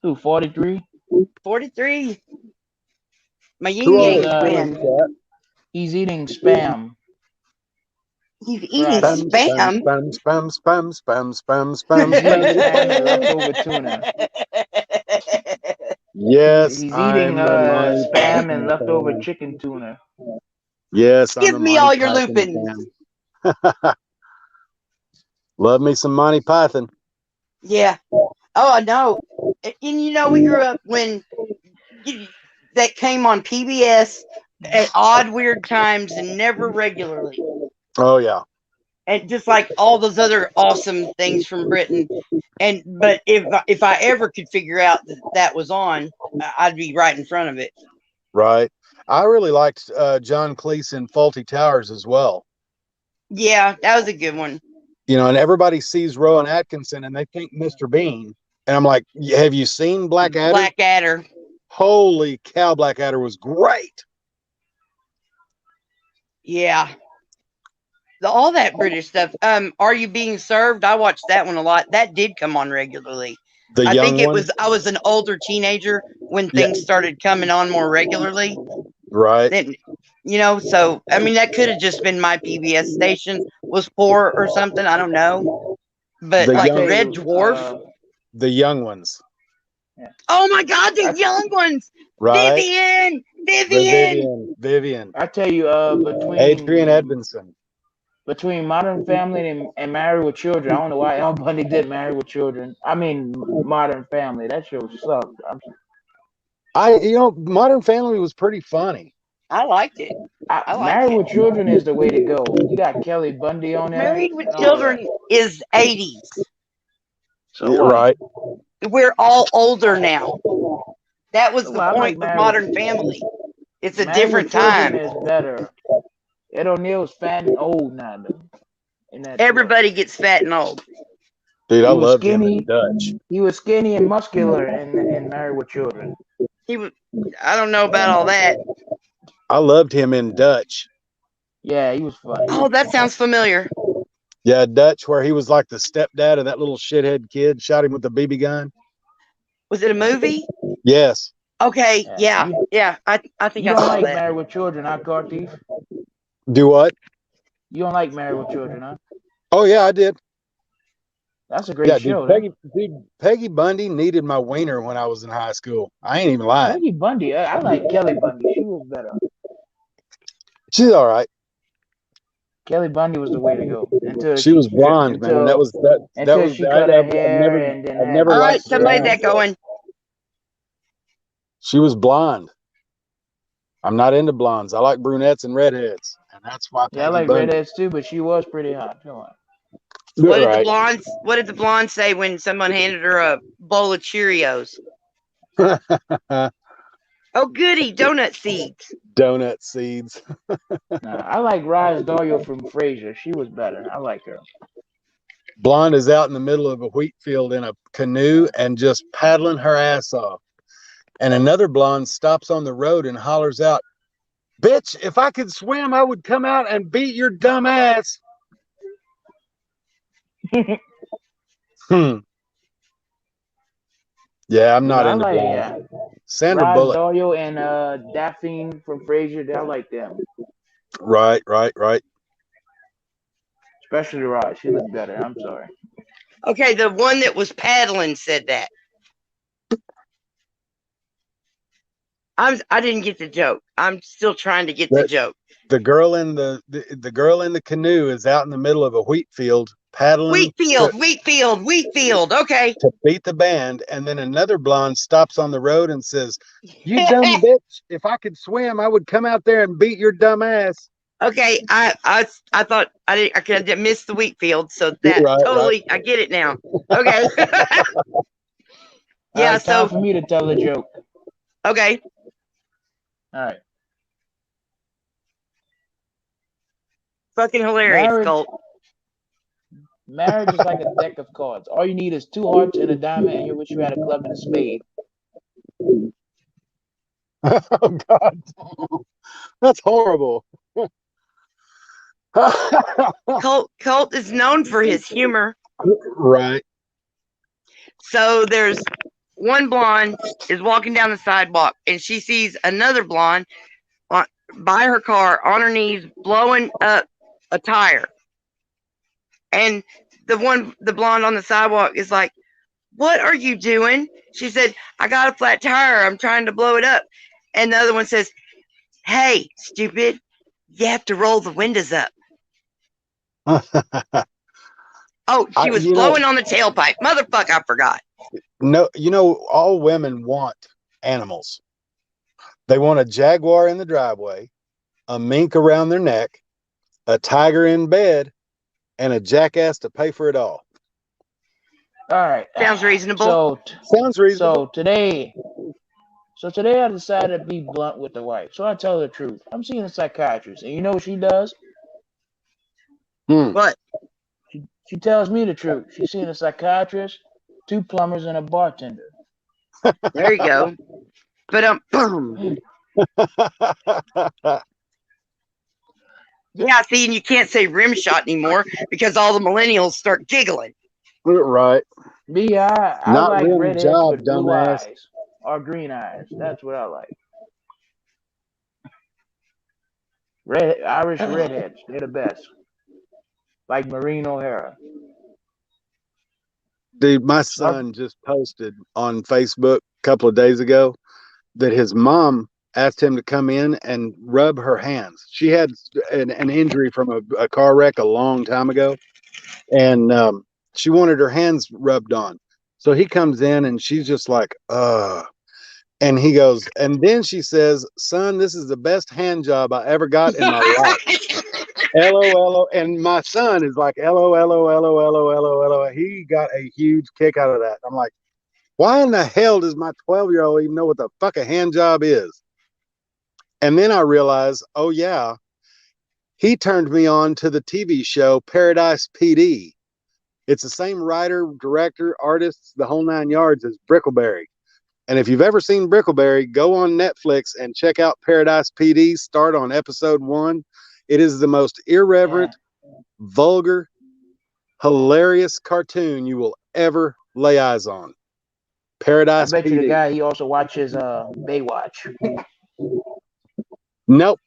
Who? 43. 43. My Who yin all He's yang is still in the twin. chat? he's eating spam He's eating fried. Spam, spam, spam. spam, spam, spam, spam, spam, He's spam, eating spam and spam. leftover tuna. Yes, He's eating I'm the Monty spam and Python leftover fan. chicken tuna. Yes, I'm Give a me Monty all your Python lupins. fan. Love me some Monty Python. Yeah. Oh, I know. And you know, we grew up when that came on PBS at odd, weird times and never regularly. Oh yeah, And just like all those other awesome things from Britain. But if I ever could figure out that was on, I'd be right in front of it. right. I really liked John Cleese in Faulty Towers as well. Yeah, that was a good one. You know, and everybody sees Rowan Atkinson and they think Mr. Bean. And I'm like, have you seen Blackadder? Blackadder. Holy cow, Blackadder was great. Yeah. All that British stuff. Are You Being Served? I watched that one a lot. That did come on regularly. The I young think one. I was an older teenager when Yeah. things started coming on more regularly. Right. Then, so I mean that could have just been my PBS station was poor or something. I don't know. But The like young, Red Dwarf. the young ones. Yeah. Oh my God, the young ones. Right. Vivian. I tell you, between Adrian Edmondson. Between Modern Family and Married with Children, I don't know why Al Bundy did Married with Children. I mean, Modern Family. That show sucked. Modern Family was pretty funny. I liked it. Married with Children is the way to go. You got Kelly Bundy on there. Married with Children is 80s. So what? Right. We're all older now. That was the point like of Modern Family. It's a Married different with Children time. is better. Ed O'Neill's fat and old now. Everybody gets fat and old. Dude, I loved him in Dutch. He was skinny and muscular in Married with Children. I don't know about all that. I loved him in Dutch. Yeah, he was funny. Oh, that sounds familiar. Yeah, Dutch, where he was like the stepdad of that little shithead kid, shot him with the BB gun. Was it a movie? Yes. Okay, yeah. I think I saw that. Married with Children, huh, Car Thief? Do what? You don't like Married with Children, huh? Oh yeah, I did. That's a great show. Peggy Bundy needed my wiener when I was in high school. I ain't even lying. Peggy Bundy, I like Kelly Bundy. She was better. She's all right. Kelly Bundy was the way to go. She was blonde, man. That was she cut her hair and then I've never all right, liked somebody's that going. She was blonde. I'm not into blondes. I like brunettes and redheads, and that's why. I like redheads too, but she was pretty hot. Come on. What did the blonde say when someone handed her a bowl of Cheerios? Oh, goody, donut seeds. Donut seeds. I like Roz Doyle from Frasier. She was better. I like her. Blonde is out in the middle of a wheat field in a canoe and just paddling her ass off. And another blonde stops on the road and hollers out, "Bitch, if I could swim, I would come out and beat your dumb ass." Hmm. Yeah, I'm You not know, I into like blonde. Sandra Rod Bullock. Doyle and Daphne from Frasier. I like them, Right, right, right. especially Rod. She looked better. I'm sorry. Okay, the one that was paddling said that. I didn't get the joke. I'm still trying to get the The, joke. the girl in the girl in the canoe is out in the middle of a wheat field paddling Wheatfield. Okay. to beat the band, and then another blonde stops on the road and says, "You dumb bitch! If I could swim, I would come out there and beat your dumb ass." Okay, I thought I didn't miss the Wheatfield, so that Right, right. totally I get it now. Okay. All Yeah, right, time so for me to tell a joke. okay. All right, Fucking hilarious, marriage. Colt. Marriage is like a deck of cards. All you need is two hearts and a diamond, and you wish you had a club and a spade. Oh God, that's horrible. Colt is known for his humor. Right. So there's one blonde is walking down the sidewalk and she sees another blonde by her car on her knees blowing up a tire. And the blonde on the sidewalk is like, "What are you doing?" She said, "I got a flat tire. I'm trying to blow it up." And the other one says, "Hey, stupid, you have to roll the windows up." Oh, she was You know, blowing on the tailpipe. Motherfucker, I forgot. no, all women want animals. They want a jaguar in the driveway, a mink around their neck, a tiger in bed, and a jackass to pay for it all. All right. Sounds reasonable. Sounds reasonable. So today I decided to be blunt with the wife. So I tell her the truth. I'm seeing a psychiatrist, and you know what she does? What? She tells me the truth. She's seeing a psychiatrist, two plumbers, and a bartender. There you go. But boom. Yeah, see, and you can't say rim shot anymore because all the millennials start giggling. Right. Me, I Not like rim redheads job, with blue dumbass. eyes or green eyes. That's what I like. Irish redheads. They're the best. Like Maureen O'Hara. Dude, my Our, son just posted on Facebook a couple of days ago that his mom asked him to come in and rub her hands. She had an injury from a car wreck a long time ago, and she wanted her hands rubbed on. So he comes in and she's just like, and he goes, and then she says, "Son, this is the best hand job I ever got in my life." LOL. And my son is like, LOL. He got a huge kick out of that. I'm like, why in the hell does my 12-year-old even know what the fuck a hand job is? And then I realized, oh, yeah, he turned me on to the TV show Paradise PD. It's the same writer, director, artists, the whole nine yards as Brickleberry. And if you've ever seen Brickleberry, go on Netflix and check out Paradise PD. Start on episode 1. It is the most irreverent, vulgar, hilarious cartoon you will ever lay eyes on. I Paradise bet you the PD. guy he also watches Baywatch. Nope.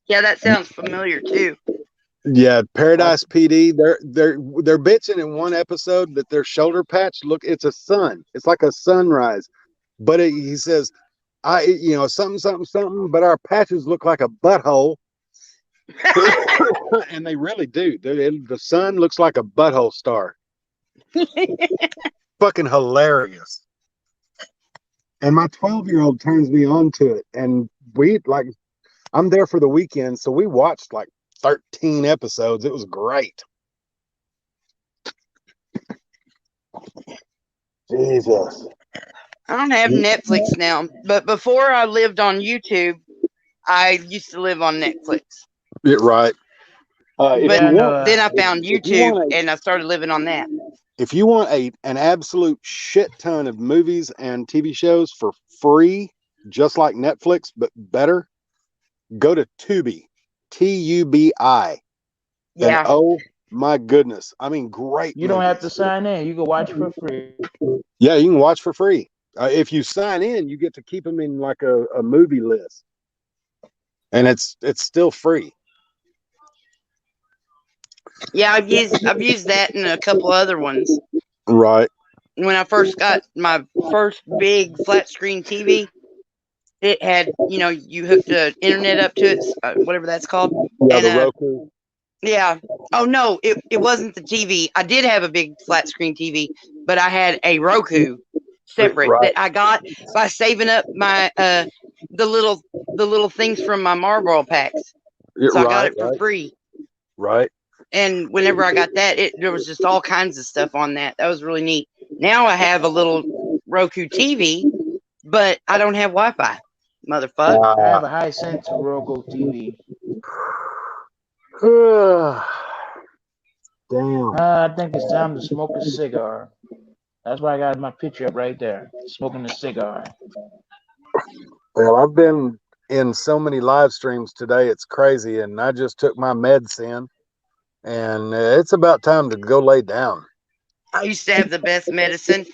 Yeah, that sounds familiar too. Yeah, Paradise PD. They're bitching in one episode that their shoulder patch it's a sun. It's like a sunrise, but he says, something, but our patches look like a butthole, and they really do. The sun looks like a butthole star. Fucking hilarious. And my 12-year-old turns me on to it, and I'm there for the weekend, so we watched like 13 episodes. It was great. Jesus. I don't have Netflix now, but before I lived on YouTube, I used to live on Netflix. Right. But then I found YouTube and I started living on that. If you want an absolute shit ton of movies and TV shows for free, just like Netflix, but better, go to Tubi. TUBI. Yeah. And oh My goodness. I mean, great You don't have to movies. sign in. You can watch for free. Yeah, you can watch for free. If you sign in, you get to keep them in like a movie list, and it's still free. Yeah, I've used that and a couple other ones. Right. When I first got my first big flat screen TV, it had, you hooked the internet up to it, whatever that's called. Yeah, And the Roku. yeah. Oh no, it wasn't the TV. I did have a big flat screen TV, but I had a Roku separate Right. that I got by saving up my the little things from my Marlboro packs. So I got Right. it for free. Right. And whenever I got that, there was just all kinds of stuff on that. That was really neat. Now I have a little Roku TV, but I don't have Wi-Fi. Motherfucker. I have a Hisense Roku TV. Damn. I think it's time to smoke a cigar. That's why I got my picture up right there, smoking a cigar. Well, I've been in so many live streams today, it's crazy, and I just took my meds in, and it's about time to go lay down. I used to have the best medicine.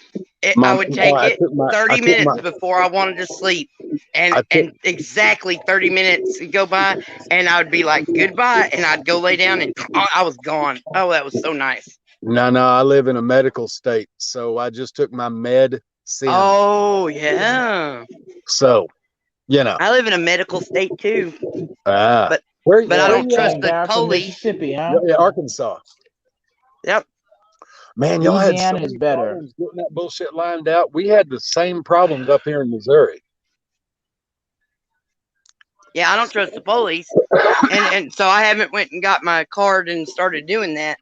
I My, would take I it took my, I 30 took my, minutes before I wanted to sleep. And I took, and exactly 30 minutes would go by, and I would be like, goodbye, and I'd go lay down, and I was gone. Oh, that was so nice. no, I live in a medical state, so I just took my med sin. Oh, yeah. So, I live in a medical state, too. but But I don't you trust at, the guy? From police. Mississippi, huh? yeah, Arkansas. Yep. Man, y'all had so Louisiana is many better. problems getting that bullshit lined out. We had the same problems up here in Missouri. Yeah, I don't trust the police. And so I haven't went and got my card and started doing that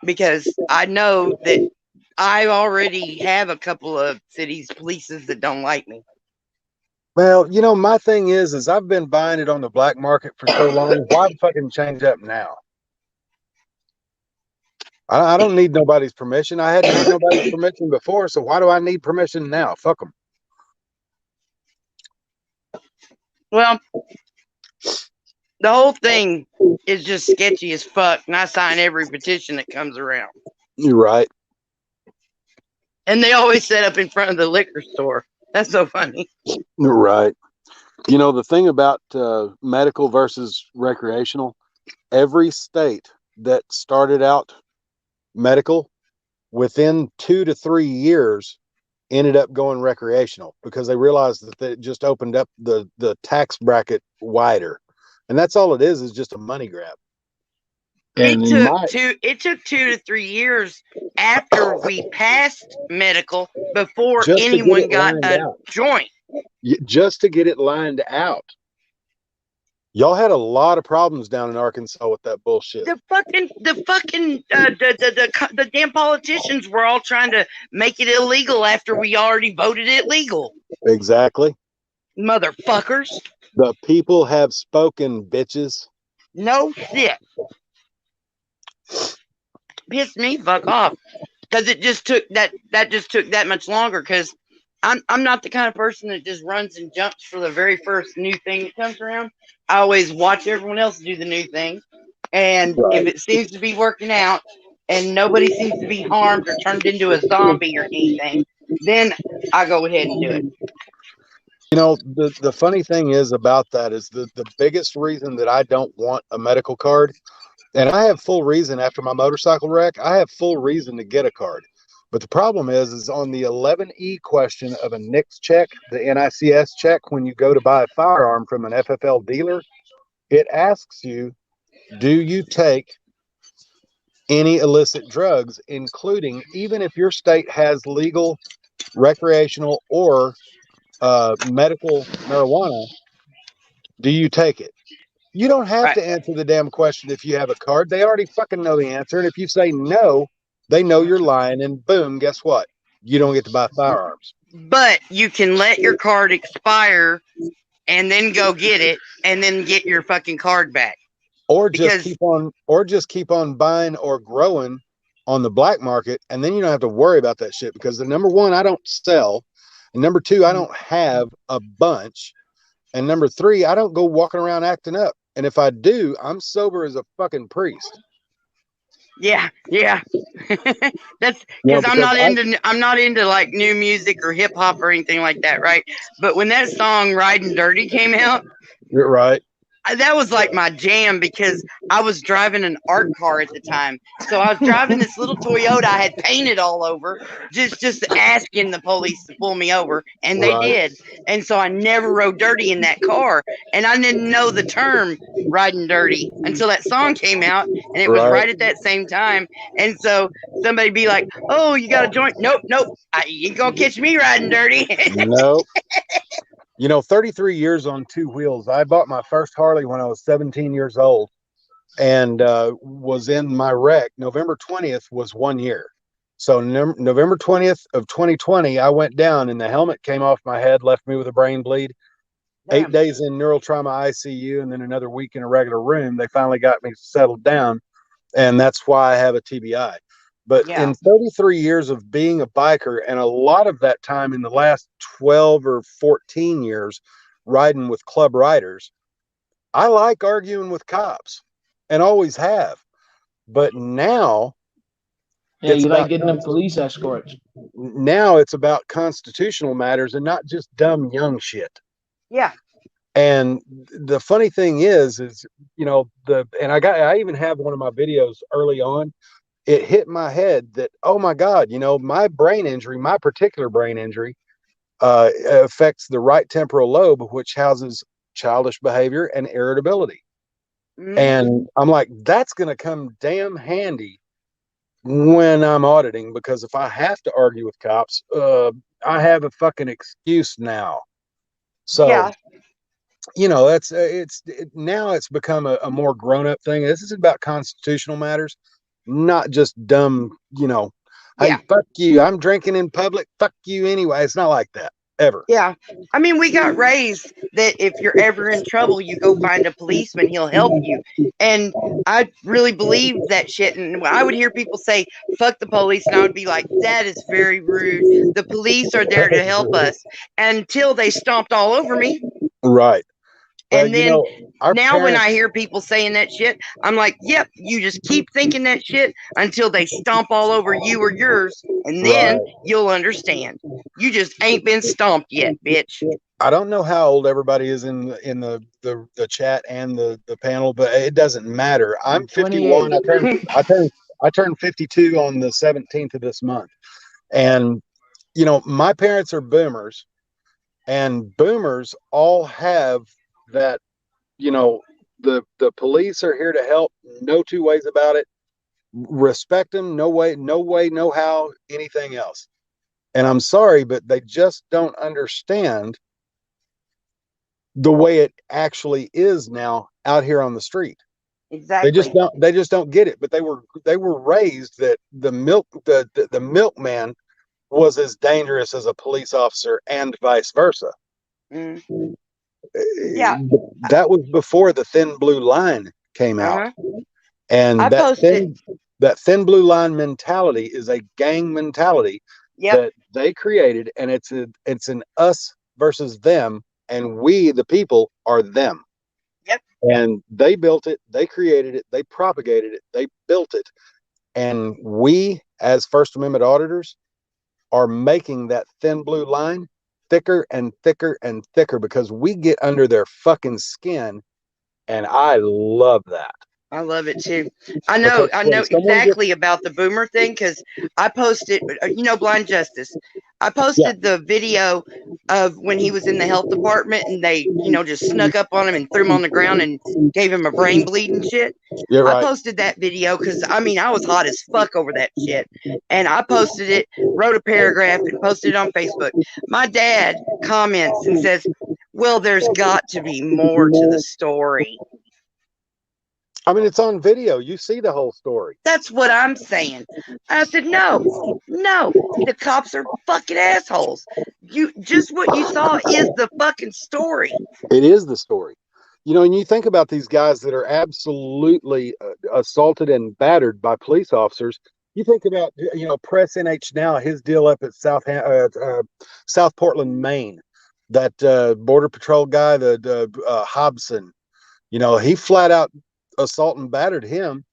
because I know that I already have a couple of cities polices that don't like me. Well, my thing is I've been buying it on the black market for so long. Why fucking change up now? I don't need nobody's permission. I hadn't had nobody's permission before, so why do I need permission now? Fuck them. Well, the whole thing is just sketchy as fuck, and I sign every petition that comes around. You're right. And they always set up in front of the liquor store. That's so funny. You're right. The thing about medical versus recreational, every state that started out medical within 2 to 3 years ended up going recreational because they realized that it just opened up the tax bracket wider, and that's all it is just a money grab. And it took 2 to 3 years after we passed medical before anyone got a joint. Just to get it lined out. Y'all had a lot of problems down in Arkansas with that bullshit. The damn politicians were all trying to make it illegal after we already voted it legal. Exactly. Motherfuckers. The people have spoken, bitches. No shit. Pissed me fuck off. Because it just took that much longer because I'm not the kind of person that just runs and jumps for the very first new thing that comes around. I always watch everyone else do the new thing. And if it seems to be working out and nobody seems to be harmed or turned into a zombie or anything, then I go ahead and do it. The funny thing is about that is the biggest reason that I don't want a medical card, and I have full reason after my motorcycle wreck, I have full reason to get a card. But the problem is on the 11E question of a NICS check, the NICS check, when you go to buy a firearm from an FFL dealer, it asks you, do you take any illicit drugs, including even if your state has legal, recreational, or medical marijuana, do you take it? You don't have to answer the damn question if you have a card. They already fucking know the answer. And if you say no, they know you're lying, and boom, guess what? You don't get to buy firearms. But you can let your card expire and then go get it and then get your fucking card back. Or just keep on buying or growing on the black market, and then you don't have to worry about that shit because the number one, I don't sell, and number two, I don't have a bunch, and number three, I don't go walking around acting up. And if I do, I'm sober as a fucking priest. Yeah, yeah. That's You know, because because I'm not into like new music or hip hop or anything like that, right? But when that song "Riding Dirty" came out, you're right. that was like my jam because I was driving an art car at the time. So I was driving this little Toyota I had painted all over, just asking the police to pull me over, and they Right. did. And so I never rode dirty in that car, and I didn't know the term riding dirty until that song came out, and it was Right. right at that same time. And so somebody be like, "Oh, you got a joint?" Nope, nope. You ain't gonna catch me riding dirty. No. You know, 33 years on two wheels. I bought my first Harley when I was 17 years old, and was in my wreck. November 20th was 1 year. So November 20th of 2020, I went down and the helmet came off my head, left me with a brain bleed. 8 days in neural trauma ICU, and then another week in a regular room. They finally got me settled down, and that's why I have a TBI. But Yeah. in 33 years of being a biker, and a lot of that time in the last 12 or 14 years riding with club riders, I like arguing with cops and always have. But now Yeah, it's you like about getting them police escorts. constitutional matters and not just dumb young shit. Yeah. And the funny thing is you know, I even have one of my videos early on. It hit my head that, oh my God, you know, my particular brain injury, affects the right temporal lobe, which houses childish behavior and irritability. Mm-hmm. And I'm like, that's going to come damn handy when I'm auditing, because if I have to argue with cops, I have a fucking excuse now. So, Yeah. you know, now it's become a more grown up thing. This is about constitutional matters, not just dumb, you know, hey, Yeah. fuck you, I'm drinking in public, fuck you anyway. It's not like that ever. Yeah. I mean, we got raised that if you're ever in trouble, you go find a policeman, he'll help you. And I really believed that shit. And I would hear people say, fuck the police. And I would be like, that is very rude. The police are there to help us until they stomped all over me. Right. But And you then know, our now when I parents, hear people saying that shit, I'm like, yep, you just keep thinking that shit until they stomp all over you or yours, and then right. you'll understand. You just ain't been stomped yet, bitch. I don't know how old everybody is in the chat and the panel, but it doesn't matter. I'm 51. 28. I turned 52 on the 17th of this month. And you know, my parents are boomers, and boomers all have that, you know, the police are here to help, no two ways about it. Respect them, no way, no how, anything else. And I'm sorry, but they just don't understand the way it actually is now out here on the street. Exactly. They just don't get it. But they were raised that the milkman was as dangerous as a police officer and vice versa. Mm. Yeah. That was before the thin blue line came out. Uh-huh. And I posted. that thin blue line mentality is a gang mentality Yep. that they created, and it's an us versus them, and we the people are them. Yep. And they built it, they created it, they propagated it, they built it. And we, as First Amendment auditors, are making that thin blue line thicker and thicker and thicker because we get under their fucking skin. And I love that. I love it too. I Because know when someone gets, exactly about the boomer thing because I posted, you know, Blind Justice. I yeah, posted the video of when he was in the health department and they, you know, just snuck up on him and threw him on the ground and gave him a brain bleed and shit. you're I right. posted that video because I mean, I was hot as fuck over that shit. And I posted it, wrote a paragraph, and posted it on Facebook. My dad comments and says, well, there's got to be more to the story. I mean, it's on video. You see the whole story. That's what I'm saying. I said, no, the cops are fucking assholes. You just what you saw is the fucking story. It is the story. You know, and you think about these guys that are absolutely assaulted and battered by police officers. You think about, you know, Press NH Now, his deal up at South Portland, Maine. That Border Patrol guy, the Hobson, you know, he flat out assault and battered him.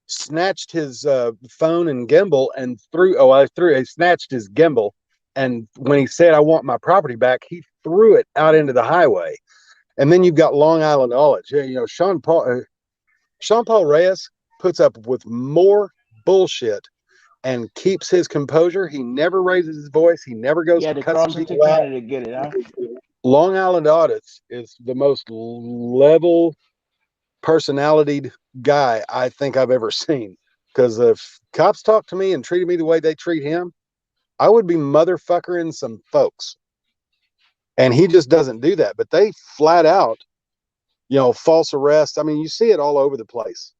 snatched his phone and gimbal and he snatched his gimbal. And when he said, I want my property back, he threw it out into the highway. And then you've got Long Island Knowledge. You know, Sean Paul Reyes puts up with more bullshit and keeps his composure. He never raises his voice. He never goes You had to to cut some cross into people out. Canada to get it, huh? Long Island Audits is the most level personality guy I think I've ever seen. Because if cops talk to me and treated me the way they treat him, I would be motherfuckering some folks. And he just doesn't do that. But they flat out, you know, false arrests. I mean, you see it all over the place.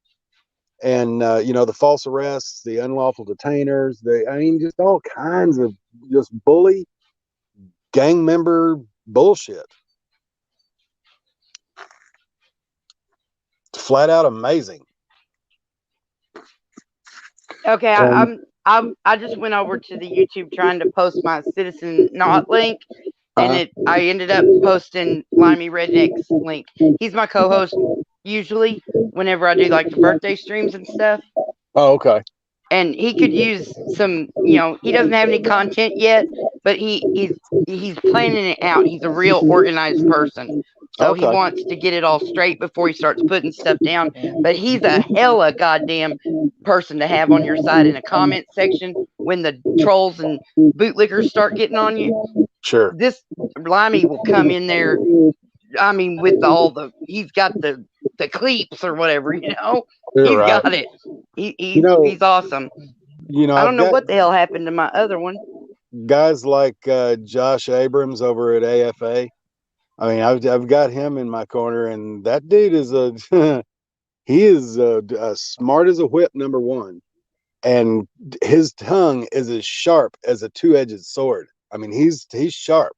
And, you know, the false arrests, the unlawful detainers, I mean, just all kinds of just bully, gang member bullshit. Flat out amazing. Okay, I just went over to the YouTube trying to post my Citizen Not link, and I ended up posting Limey Redneck's link. He's my co-host usually whenever I do like the birthday streams and stuff. Oh, okay. And he could use some, you know, he doesn't have any content yet, but he's planning it out. He's a real organized person. So he wants to get it all straight before he starts putting stuff down. But he's a hella goddamn person to have on your side in a comment section when the trolls and bootlickers start getting on you. Sure. This Limey will come in there. I mean, with he's got the cleats or whatever, you know. He's got it. He's awesome. You know, I don't know what the hell happened to my other one. Guys like Josh Abrams over at AFA. I mean, I've got him in my corner, and that dude is he is smart as a whip, number one, and his tongue is as sharp as a two-edged sword. I mean, he's sharp.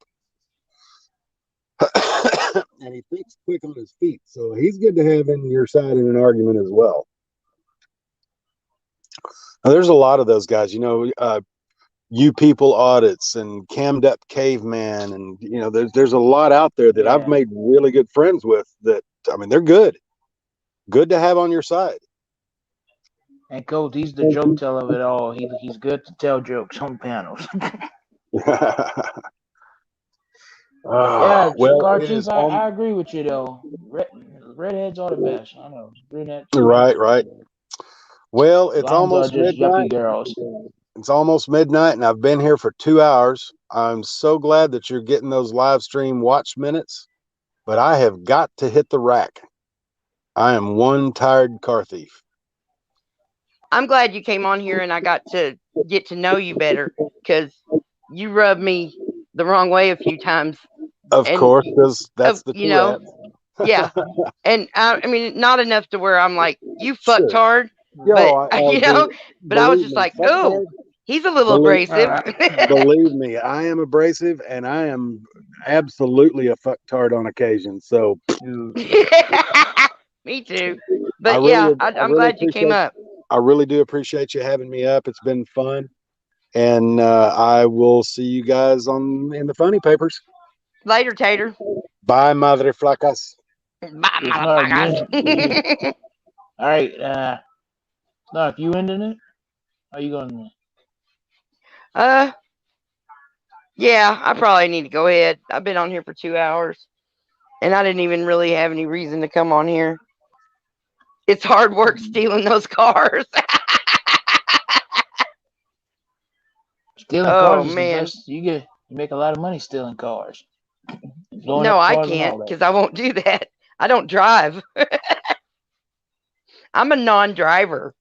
And he thinks quick on his feet, so he's good to have in your side in an argument as well. Now, there's a lot of those guys, you know, You People Audits and Cammed Up Caveman, and you know, there's a lot out there that I've made really good friends with. That I mean, they're good to have on your side. And Colt, he's the joke teller of it all. He's good to tell jokes on panels. Yeah, well, cartoons. I agree with you though. Redheads are the best. I know. Brunettes. Right. Well, it's Blondes almost are just midnight. yuppie girls. It's almost midnight, and I've been here for 2 hours. I'm so glad that you're getting those live stream watch minutes, but I have got to hit the rack. I am one tired car thief. I'm glad you came on here and I got to get to know you better, because you rubbed me the wrong way a few times. Of course, because that's the you know, yeah. And I mean, not enough to where I'm like, you fucked hard, but you know, but I was just like, oh, he's a little abrasive. Believe me, I am abrasive, and I am absolutely a fucktard on occasion. So, me too. But I'm glad you came up. I really do appreciate you having me up. It's been fun, and I will see you guys in the funny papers. Later, Tater. Bye, madre flacas. Bye, motherfuckers. All right. Now, if you ending it, are you going to? Yeah, I probably need to go ahead. I've been on here for 2 hours, and I didn't even really have any reason to come on here. It's hard work stealing those cars. Stealing cars is the best. You make a lot of money stealing cars. No, I can't, because I won't do that. I don't drive. I'm a non-driver.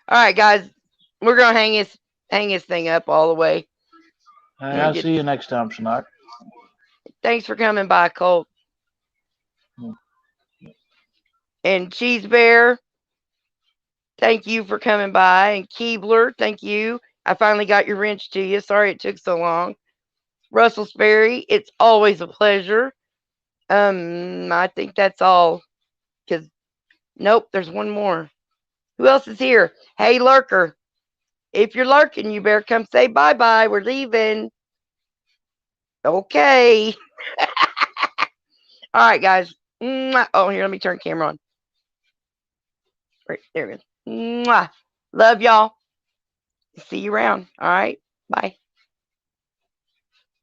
All right, guys, we're gonna hang this thing up all the way. I'll see you next time, Snark. Thanks for coming by, Colt. And Cheese Bear, thank you for coming by. And Keebler, thank you. I finally got your wrench to you. Sorry it took so long. Russell Sperry, it's always a pleasure. I think that's all. Because, nope, there's one more. Who else is here? Hey, Lurker. If you're lurking, you better come say bye-bye. We're leaving. Okay. All right, guys. Oh, here, let me turn camera on. Right, there it is. Mwah. Love y'all. See you around. All right. Bye.